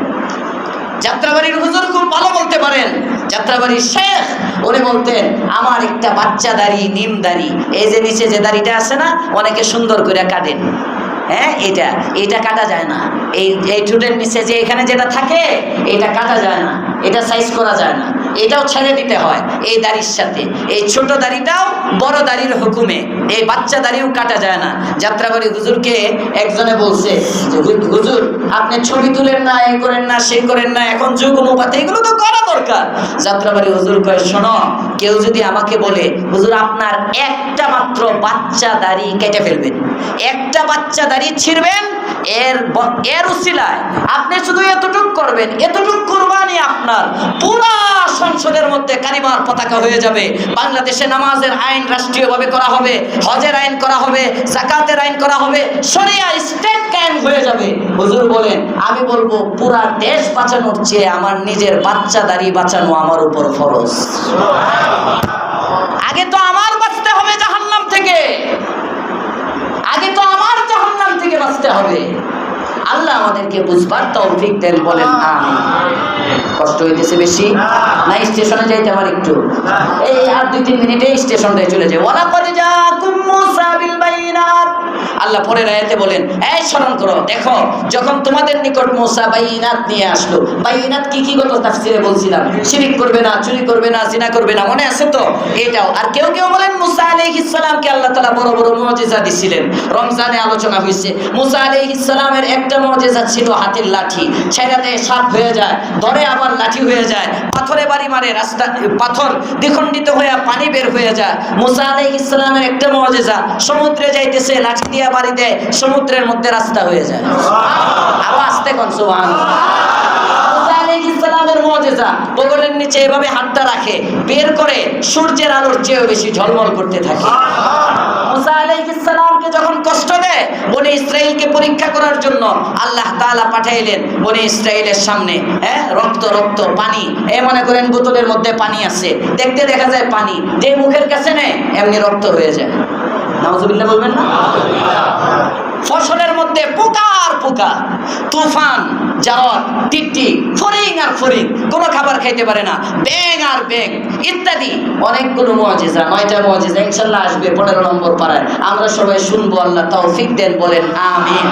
A: যাত্রাবাড়ির হুজুর খুব ভালো বলতে পারেন, যাত্রাবাড়ির শেখ উনি বলতেন, আমার একটা বাচ্চা দাড়ি, নিম দাড়ি, এই যে নিচে যে দাড়িটা আছে না, অনেকে সুন্দর করে কাটেন। হ্যাঁ, এটা কাটা যায় না। এই ঠোঁটের নিচে যে এখানে যেটা থাকে, এটা কাটা যায় না, এটা সাইজ করা যায় না, এটাও ছেড়ে দিতে হয় এই দাড়ির সাথে। এই ছোট দাড়িটাও বড় দাড়ির হুকুমে, এই বাচ্চা দাড়িও কাটা যায় না। যাত্রাবাড়ি হুজুরকে একজনে বলছে যে হুজুর আপনি ছবি তুলেন না, এই করেন না, সেই করেন না, এখন যুগ অনুপাতে এগুলো তো করা দরকার। যাত্রাবাড়ি হুজুর কয়, শোনো, কেউ যদি আমাকে বলে হুজুর আপনার একটা মাত্র বাচ্চা দাড়ি কেটে ফেলবেন, একটা বাচ্চা দাড়ি ছিঁড়বেন, এর উসিলায় আপনি শুধু এতটুক করবেন, এতটুক কুরবানি আপনার পুরা সংসদের মধ্যে কালিমার পতাকা হয়ে যাবে। বাংলাদেশে নামাজের আইন রাষ্ট্রীয়ভাবে করা হবে, হজের আইন করা হবে, যাকাতের আইন করা হবে, শরিয়া স্টেট কায়েম হয়ে যাবে। হুজুর বলেন, আমি বলবো পুরা দেশ বাঁচানোর চেয়ে আমার নিজের বাচ্চা দাড়ি বাঁচানো আমার উপর ফরজ। আগে তো আমার বাঁচতে হবে জাহান্নাম থেকে, আগে তো আমার জাহান্নাম থেকে বাঁচতে হবে। আল্লাহ আমাদেরকে বুঝবার তৌফিক দেন, বলেন আমিন। কষ্ট হইতেছে বেশি না? স্টেশনে যাইতে আমার একটু, এই আর 2-3 মিনিটে স্টেশনটায় চলে যায়। ওয়ালাকাদ জাআকুম মূসা বিল বাইনাত। আল্লাহ পরের আয়াতে বলেন, এই স্মরণ করো, দেখো যখন তোমাদের নিকট মূসা বাইনাত নিয়ে আসলো। বাইনাত কি কি গত তাফসিরে বলছিলাম, শিরক করবে না, চুরি করবে না, জিনা করবে না, মনে আছে তো? এটাও। আর কেউ কেউ বলেন মূসা আলাইহিস সালামকে আল্লাহ তাআলা বড় বড় মুজিজা দিছিলেন। রমজানে আলোচনা হয়েছে, মূসা আলাইহিস সালামের একটা মুজিজা ছিল হাতের লাঠি, ছেড়ে দেয় সাপ হয়ে যায়, ধরে আবার লাঠি হয়ে যায়, পাথরে বাড়ি মারে, রাস্তা পাথর দ্বিখণ্ডিত হয়ে পানি বের হয়ে যায়। মূসা আলাইহিস সালামের একটা মুজিজা, সমুদ্রে যাইতেছে, লাঠি দিয়ে বাড়ি দেয়, সমুদ্রের মধ্যে রাস্তা হয়ে যায়। আরো আস্তে কোন সুবহানাল্লাহ। আলাইহিস সালামের মুজিজা, বগলের নিচে এভাবে হাতটা রাখে, বের করে সূর্যের আলোর চেয়েও বেশি ঝলমল করতে থাকে। মুসা আলাইহিস সালামকে যখন কষ্ট দেয় বনি ইসরাইলকে পরীক্ষা করার জন্য আল্লাহ তাআলা পাঠাইলেন বনি ইসরাইলের সামনে, রক্ত রক্ত পানি, মনে করেন বোতলের মধ্যে পানি আছে, দেখতে দেখা যায় পানি, যে মুখের কাছে নেয় এমনি রক্ত হয়ে যায়। নাউজুবিল্লাহ বলবেন না? ফসলের মধ্যে পোকার পোকা, তুফান, জাওয়াত, টিকটি, ফড়িং আর ফড়িং, কোনো খাবার খাইতে পারে না, ব্যাঙ আর ব্যাঙ ইত্যাদি অনেকগুলো মুআজিজা, 9টা মুআজিজা ইনশাআল্লাহ আসবে 15 নম্বর পারায়। আমরা সবাই শুনবো, আল্লাহ তৌফিক দেন, বলেন আমিন।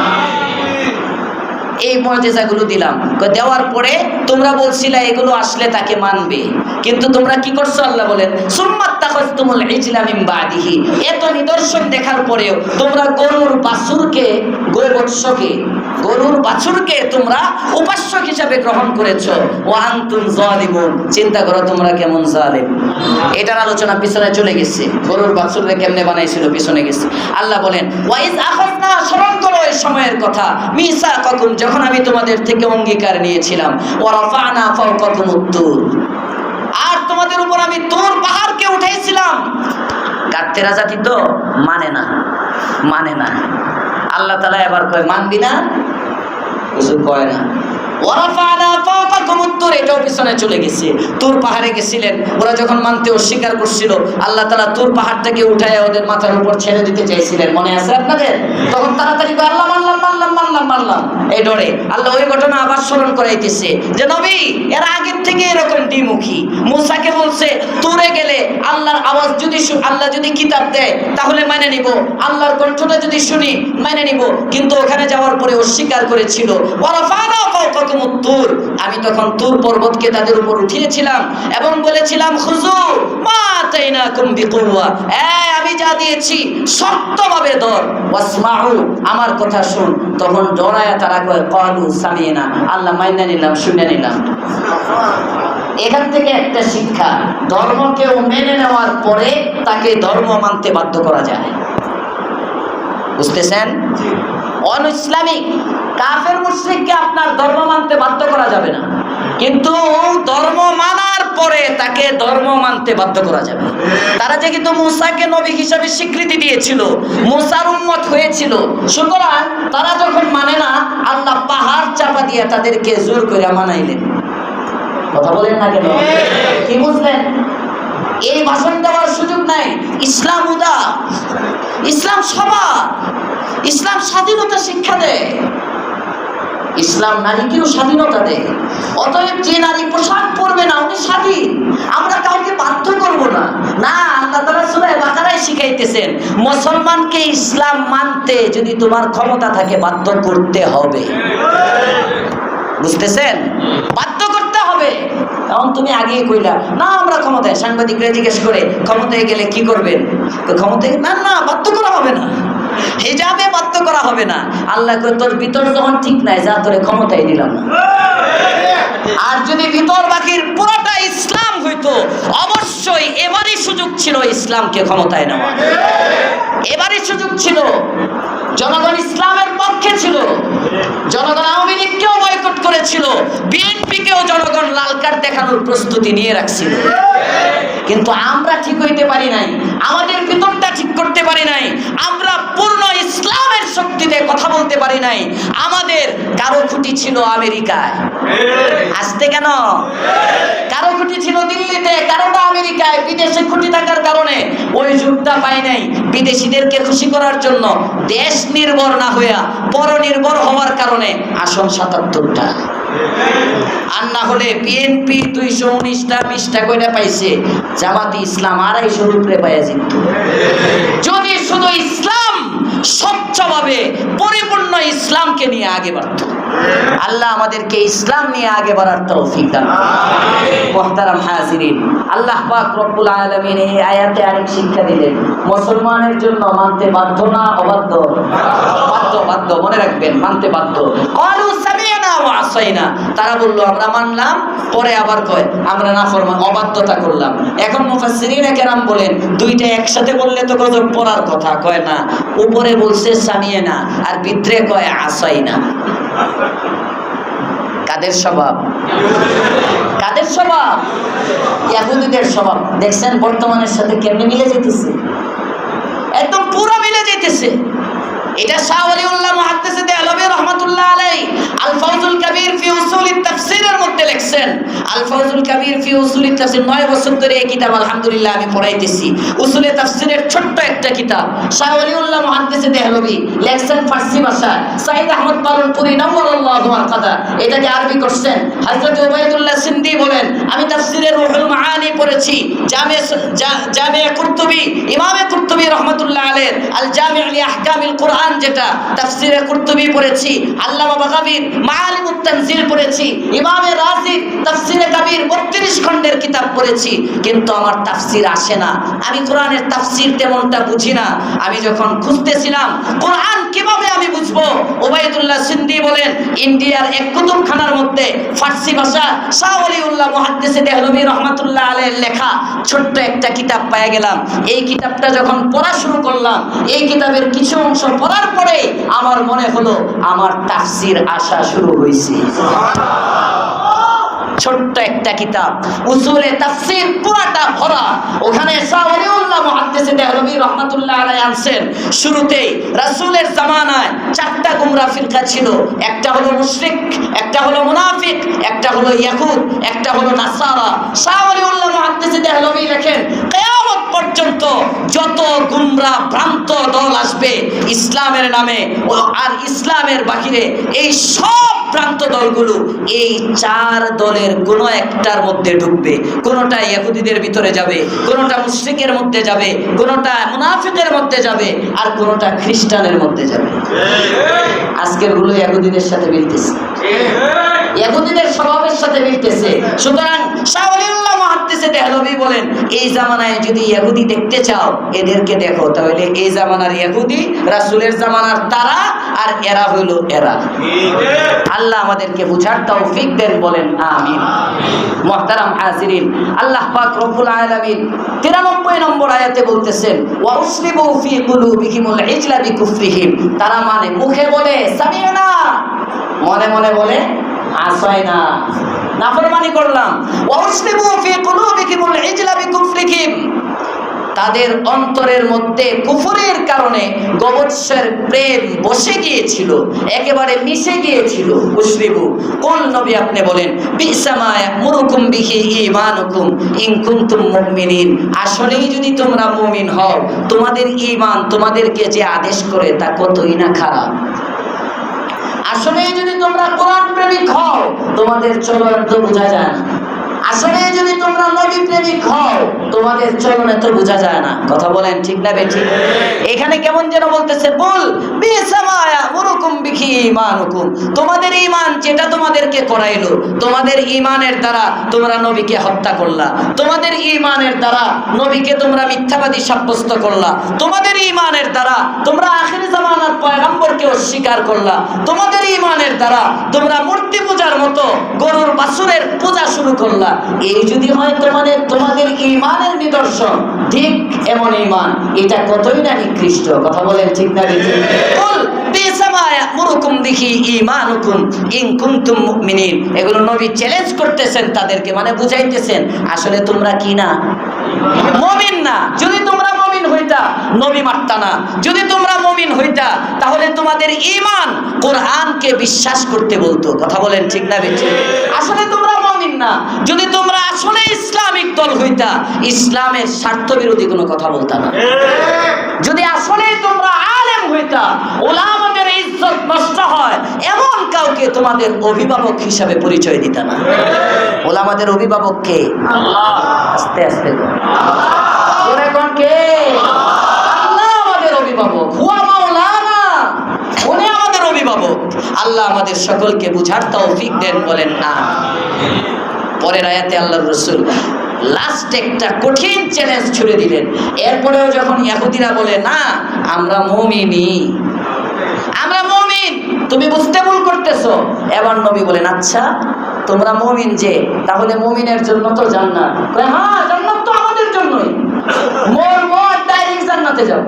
A: এই মুআজিজাগুলো দিলাম, দেওয়ার পরে তোমরা বলছিলে এগুলো আসলে তাকে মানবে, কিন্তু তোমরা কি করছো? আল্লাহ বলেন সুম্মা তাখাযতুমুল ইজলা মিন বাদিহি, এত নিদর্শন দেখার পরেও তোমরা গরুর বাছুরকে তোমরা উপাস্য হিসাবে গ্রহণ করেছো। ওয়া আনতুম যালিমুন, চিন্তা করো তোমরা কেমন জালেম। এটার আলোচনা পিছনে চলে গেছে, গরুর বাছুরকে কেমনে বানাইছিল পিছনে গেছে। আল্লাহ বলেন ওয়াইজ আখাযনা, স্মরণ করো এই সময়ের কথা, মিসাকাকুম, যখন আমি তোমাদের থেকে অঙ্গীকার নিয়েছিলাম, ওয়া রাফা'না ফাওকাকুমুত তুর, আর তোমাদের উপর আমি তুর পাহাড়কে উঠাইছিলাম। গাত্তেরা জাতি তো মানে না। আল্লাহ তাআলা এবার কয় মানবি না, কিছু কয় না। ওয়ারাফা'না ফাওকাকুমুত তুর, এটাও পিছনে চলে গেছে। তুর পাহাড়ে গেছিলেন, ওরা যখন মানতে অস্বীকার করছিল, আল্লাহ তাআলা তুর পাহাড়টাকে উঠায় ওদের মাথার উপর ছেড়ে দিতে চাইছিলেন, মনে আছে আপনাদের? তখন তাড়াতাড়ি করে আল্লাহ মানলাম এই ডরে। আল্লাহ ওই ঘটনা আবার স্মরণ করাইতেছে যে নবী এরা আগের থেকে এরকম দ্বিমুখী। মুসাকে বলছে তুরে গেলে আল্লাহর আওয়াজ যদি আল্লাহ যদি কিতাব দেয় তাহলে মেনে নিব, আল্লাহর কণ্ঠটা যদি শুনি মেনে নিব, কিন্তু ওখানে যাওয়ার পরে অস্বীকার করেছিল। ওয়ারাফা'না ফাওকাকুমুত তুর, আমি তখন তুর পর্বতকে তাদের উপর উঠিয়েছিলাম এবং বলেছিলাম খুযু মা আতাইনাকুম বিকুওয়া, আমি যা দিয়েছি শক্তভাবে ধর, ওয়াসমাউ, আমার কথা শুন। তখন ডরায়া তারা কয় ক্বালু সামিনা, আল্লাহ মাইনা নিলাম, শুনে নিলাম। এখান থেকে একটা শিক্ষা, ধর্মকেও মেনে নেওয়ার পরে তাকে ধর্ম মানতে বাধ্য করা যায়। বুঝতেছেন? অন-ইসলামিক কাফের মুশরিককে আপনার ধর্ম মানতে বাধ্য করা যাবে না, কিন্তু ধর্ম মানার পরে তাকে ধর্ম মানতে বাধ্য করা যাবে। তারা যে কিন্তু মুসাকে নবী হিসাবে স্বীকৃতি দিয়েছিল, মুসার উম্মত হয়েছিল, সুতরাং তারা যখন মানে না, আল্লাহ পাহাড় চাপা দিয়ে তাদেরকে জোর করে মানাইলেন। কথা বলেন না কেন? কি বুঝলেন? এই ভাষণ দেওয়ার সুযোগ নাই। ইসলাম উদার, ইসলাম সবার, ইসলাম স্বাধীনতা শিক্ষা দেয়, ইসলাম নারীকেও স্বাধীনতা দেয়। অতএব যে নারী পোশাক পরবে না উনি স্বাধীন, আমরা কাউকে বাধ্য করব না। আল্লাহ তাআলা সূরা বাকারায় শিখাইতেছেন মুসলমানকে ইসলাম মানতে যদি তোমার ক্ষমতা থাকে বাধ্য করতে হবে। বুঝতেছেন? বাধ্য করতে হবে। এখন তুমি আগেই কইলা না আমরা ক্ষমতায়, সাংবাদিকরা জিজ্ঞেস করে ক্ষমতায় গেলে কি করবেন, ক্ষমতায় না বাধ্য করা হবে না, হিজাবে বাধ্য করা হবে না। আল্লাহ কই তোর ভিতর যখন ঠিক নাই, যা তোরে ক্ষমতায় দিলাম না। আর যদি ভিতর বাকির পুরোটা ইসলাম হইতো, অবশ্যই এবারই সুযোগ ছিল ইসলামকে ক্ষমতায় নেওয়া, এবারই সুযোগ ছিল। জনগণ ইসলামের পক্ষে ছিল, জনগণ আওয়ামী লীগকেও বয়কট করেছিল, বিএনপিকেও জনগণ লাল কার্ড দেখানোর প্রস্তুতি নিয়ে রাখছিল। কিন্তু আমরা ঠিক হইতে পারি নাই, আমাদের ভিতরটা ঠিক করতে পারি নাই, আমরা পূর্ণ ইসলামের শক্তিতে কথা বলতে পারি নাই। আমাদের কারো খুঁটি ছিল আমেরিকায়, আসতে কেন? কারো খুঁটি ছিল দিল্লিতে, কারোটা আমেরিকায়। বিদেশে খুঁটি থাকার কারণে ওই যুগটা পাই নাই। বিদেশিদেরকে খুশি করার জন্য দেশ নির্ভর না হইয়া পরনির্ভর হওয়ার কারণে আসন ৭৭টা, আর না হলে বিএনপি ২১৯টা ২০টা কয়টা পাইছে, জামাতি ইসলাম ২৫০ উপরে পাইয়া যেত। যদি শুধু ইসলাম স্বচ্ছভাবে পরিপূর্ণ ইসলামকে নিয়ে আগে বাড়ত। আল্লাহ আমাদেরকে ইসলাম নিয়ে আগে বাড়ার তৌফিক দান করুন। মুহতারাম হাজিরিন, আল্লাহ পাক রব্বুল আলামিন এই আয়াতে আরেক শিক্ষা দিলেন, মুসলমানের জন্য মানতে বাধ্য না অবাধ্য? বাধ্য, মনে রাখবেন, মানতে বাধ্য। ক্বালু সামি'না ওয়া আসাইনা, তারা বলল আমরা মানলাম, পরে আবার কয় আমরা নাফরমান, অবাধ্যতা করলাম। এখন মুফাসসিরিনে কেরাম বলেন দুইটা একসাথে বললে তো গজব পড়ার কথা, কয় না, উপরে বলছে সামি'না আর ভিতরে কয় আসাইনা। কাদের স্বভাব? কাদের স্বভাব? ইহুদিদের স্বভাব। দেখছেন বর্তমানের সাথে কেমনে মিলে যেতেছে, একদম পুরো মিলে যেতেছে। এটা শাহ ওয়ালিউল্লাহ মুহাদ্দিস দেহলভী রাহমাতুল্লাহ আলাইহি আল ফাউজুল কবির ফি উসুলিত তাফসীরের মধ্যে লিখছেন। আল ফাউজুল কবির ফি উসুলিত তাফসীর 9 বছর ধরে এই কিতাব আলহামদুলিল্লাহ আমি পড়াইতেছি। উসুলে তাফসীরের ছোট্ট একটা কিতাব শাহ ওয়ালিউল্লাহ মুহাদ্দিস দেহলভী লিখছেন ফার্সি ভাষায়। সাইদ আহমদ পালনপুরি নাওয়ারাল্লাহু মারকাদা এটাকে আরবি করছেন। হযরত উবাইদুল্লাহ সিন্দি বলেন, আমি তাফসীরের রুহুল মাআনি পড়েছি, জামিয়া কুরতুবী, ইমামে কুরতুবী রাহমাতুল্লাহ আলাইহি আল জামি' লি আহকামিল কুরআন যেটা তাফসীরে কুরতুবী পড়েছি, আল্লামা বাগাবীর মাআলিমুত তানজিল পড়েছি, ইমামে রাজি তাফসীরে কবির 32 খণ্ডের কিতাব পড়েছি, কিন্তু আমার তাফসীর আসে না। আমি কোরআনের তাফসীর তেমনটা বুঝি না। আমি যখন খুঁজতেছিলাম কোরআন কিভাবে আমি বুঝবো, উবাইদুল্লাহ সিন্দি বলেন, ইন্ডিয়ার এক কুতুবখানার মধ্যে ফার্সি ভাষা শাহ ওয়ালিউল্লাহ মুহাদ্দিস দেহলভী রাহমাতুল্লাহ আলাইহির লেখা ছোট্ট একটা কিতাব পেয়ে গেলাম। এই কিতাবটা যখন পড়া শুরু করলাম, এই কিতাবের কিছু অংশ পড়ার পরে আমার মনে হলো আমার তাফসীর আসা শুরু হয়েছে। ছোট্ট একটা কিতাব উসুলে তাফসীর পুরাটা ভরা। ওখানে শাহ ওয়ালিউল্লাহ মুহাদ্দিস দেহলভী রাহমাতুল্লাহ আলাইহি আনছেন, শুরুতেই রাসূলের জামানায় 4টা গুমরা ফিরকা ছিল। একটা হলো মুশরিক, একটা হলো মুনাফিক, একটা হলো ইয়াহুদ, একটা হলো নাসারা। শাহ ওয়ালিউল্লাহ মুহাদ্দিস দেহলভী লেখেন, কিয়ামত পর্যন্ত যত গুমরা ভ্রান্ত দল আসবে ইসলামের নামে আর ইসলামের বাহিরে, এই সব ভ্রান্ত দলগুলো এই 4 দলের কোনো একটার মধ্যে ঢুকবে। কোনোটা ইহুদিদের ভিতরে যাবে, কোনোটা মুশরিকের মধ্যে যাবে, কোনোটা মুনাফিকের মধ্যে যাবে, আর কোনোটা খ্রিস্টানের মধ্যে যাবে। আজকের গুলো ইহুদিদের সাথে মিলতেছে, ইহুদিদের স্বভাবের সাথে মিলতেছে। সুতরাং শাহ ওয়ালিউল্লাহ মুহাদ্দিস দেহলভী বলেন, এই জামানায় যদি ইহুদি দেখতে চাও এদেরকে দেখো, তাহলে এই জামানার ইহুদি রাসূলের জামানার তারা, আর এরা হইল এরা। আল্লাহ আমাদেরকে বুঝার তৌফিক দেন, বলেন আমিন। মুহতারাম হাজিরিন, আল্লাহ পাক রব্বুল আলামিন 93 নম্বর আয়াতে বলতেছেন, ওয়া উসলিবু ফি কুলুবিহিমুল ইজলা বিকুফরিহিম। তারা মানে মুখে বলে সামি'না, মনে মনে বলে আসাইনা, নাফরমানি করলাম। ওয়া উসলিবু ফি কুলুবিহিমুল ইজলা বিকুফরিহিম। তাদের অন্তরের মধ্যে কুফরের কারণে গবৎসের প্রেম বসে গিয়েছিল, একেবারে মিশে গিয়েছিল। উসরিবু, কোন নবী আপনি বলেন, বিসামা ইয়ামুরুকুম বিহি ঈমানুকুম ইন কুনতুম মুমিনিন। আসলেই যদি তোমরা মুমিন হও, তোমাদের ঈমান তোমাদেরকে যে আদেশ করে তা কতই না খারাপ। আসলেই যদি তোমরা কোরআন প্রেমিক হও, তোমাদের চলন তো বোঝা যায় না। আসলে যদি তোমরা নবী প্রেমিক হও, তোমাদের চলনে তো বোঝা যায় না। কথা বলেন ঠিক না বেঠিক? এখানে কেমন যেন বলতেছে, বল বিসামায়া মুরুকুম বিহি ঈমানুকুম। তোমাদের ঈমান যেটা তোমাদেরকে করাইলো, তোমাদের ঈমানের দ্বারা তোমরা নবীকে হত্যা করলা, তোমাদের ঈমানের দ্বারা নবীকে তোমরা মিথ্যাবাদী সাব্যস্ত করলা, তোমাদের ঈমানের দ্বারা তোমরা আখির জামানার পয়গম্বরকে অস্বীকার করলা, তোমাদের ঈমানের দ্বারা তোমরা মূর্তি পূজার মতো গরুর বাছুরের পূজা শুরু করলা। এই যদি হয় তোমাদের ঈমানের নিদর্শন, ঠিক এমন ঈমান এটা কতই না নিকৃষ্ট। কথা বলেন ঠিক না বেঠিক? কুল বিসামা ইয়ামুরুকুম বিহি ঈমানুকুম ইন কুনতুম মুমিনিন। এগুলো নবী চ্যালেঞ্জ করতেছেন তাদেরকে, মানে বুঝাইতেছেন আসলে তোমরা কি না, মুমিন না। যদি তোমরা মুমিন হইতা নবী মারতা না। যদি তোমরা মুমিন হইতা তাহলে তোমাদের ঈমান কোরআনকে বিশ্বাস করতে বলতো। কথা বলেন ঠিক না বেঠিক? আসলে তোমরা মুমিন না। যদি তোমরা আসলে ইসলামিক দল হইতা, ইসলামের স্বার্থ বিরোধী কোনো কথা বলতা না। যদি আসলে তোমরা আলেম হইতা, উলামাদের ইজ্জত নষ্ট হয় এমন কাউকে তোমাদের অভিভাবক হিসাবে পরিচয় দিতা না। উলামাদের অভিভাবক কে? আল্লাহ। আস্তে আস্তে ওরে কোন কে? আল্লাহ আমাদের অভিভাবক। হুয়া মাওলানা, উনি আমাদের অভিভাবক। আল্লাহ আমাদের সকলকে বুঝার তৌফিক দেন, বলেন আমিন। পরের আয়াতে আল্লাহর রাসূল লাস্ট একটা কঠিন চ্যালেঞ্জ ছুড়ে দিলেন। এরপরেও যখন ইহুদিরা বলে না আমরা মুমিনই, আমরা মুমিন, তুমি বুঝতে ভুল করতেছো, এবার নবী বলেন আচ্ছা তোমরা মুমিন যে, তাহলে মুমিনের জন্য তো জান্নাত। কয় হ্যাঁ জান্নাত তো আমাদের জন্যই, মরবো আর ডাইরেক্ট জান্নাতে যাব,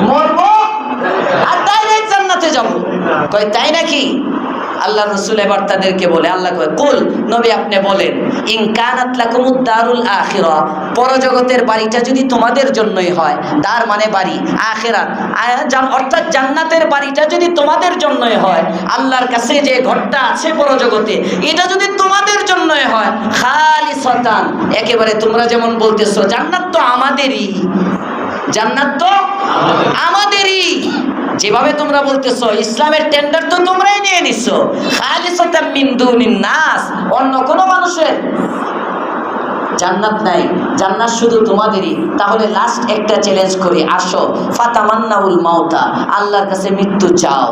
A: মরবো আর ডাইরেক্ট জান্নাতে যাব। কয় তাই নাকি? আল্লাহ রাসূল এবার তাদেরকে বলে, আল্লাহ কয় কুল, নবী আপনি বলেন, ইন কানাত লাকুমুদ দারুল আখিরা, পরজগতের বাড়িটা যদি তোমাদের জন্যই হয়, দার মানে বাড়ি, আখিরাত অর্থাৎ জান্নাতের বাড়িটা যদি তোমাদের জন্যই হয়, আল্লাহর কাছে যে ঘরটা আছে পরজগতে, এটা যদি তোমাদের জন্যই হয়, খালিসাতান, একেবারে তোমরা যেমন বলতেছো জান্নাত তো আমাদেরই, জান্নাত তো আমাদেরই, যেভাবে তোমরা বলতেছো ইসলামের টেন্ডার তো তোমরাই নিয়ে নিছো, খালিসাতাম মিন দুনিন নাস, অন্য কোনো মানুষের জান্নাত নাই, জান্নাত শুধু তোমাদেরই। তাহলে লাস্ট একটা চ্যালেঞ্জ করি, আসো ফাতামান্নাউল মাউতা, আল্লাহর কাছে মৃত্যু চাও,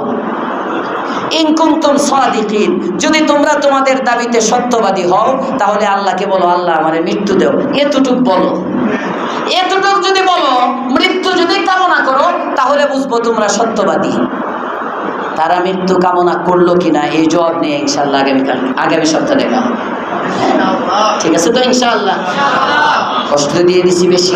A: ইন কুনতুম সাদিকিন, যদি তোমরা তোমাদের দাবিতে সত্যবাদী হও, তাহলে আল্লাহকে বলো আল্লাহ আমারে মৃত্যু দাও, এতটুক বলো, এতটুক যদি বলো, মৃত্যু যদি কামনা করো, তাহলে বুঝবো তোমরা সত্যবাদী। তারা মৃত্যু কামনা করলো কিনা এই জবাব নিয়ে ইনশাআল্লাহ আগামী সপ্তাহে দেখা হবে। ঠিক আছে তো ইনশাআল্লাহ, কষ্ট দিয়ে দিছি বেশি।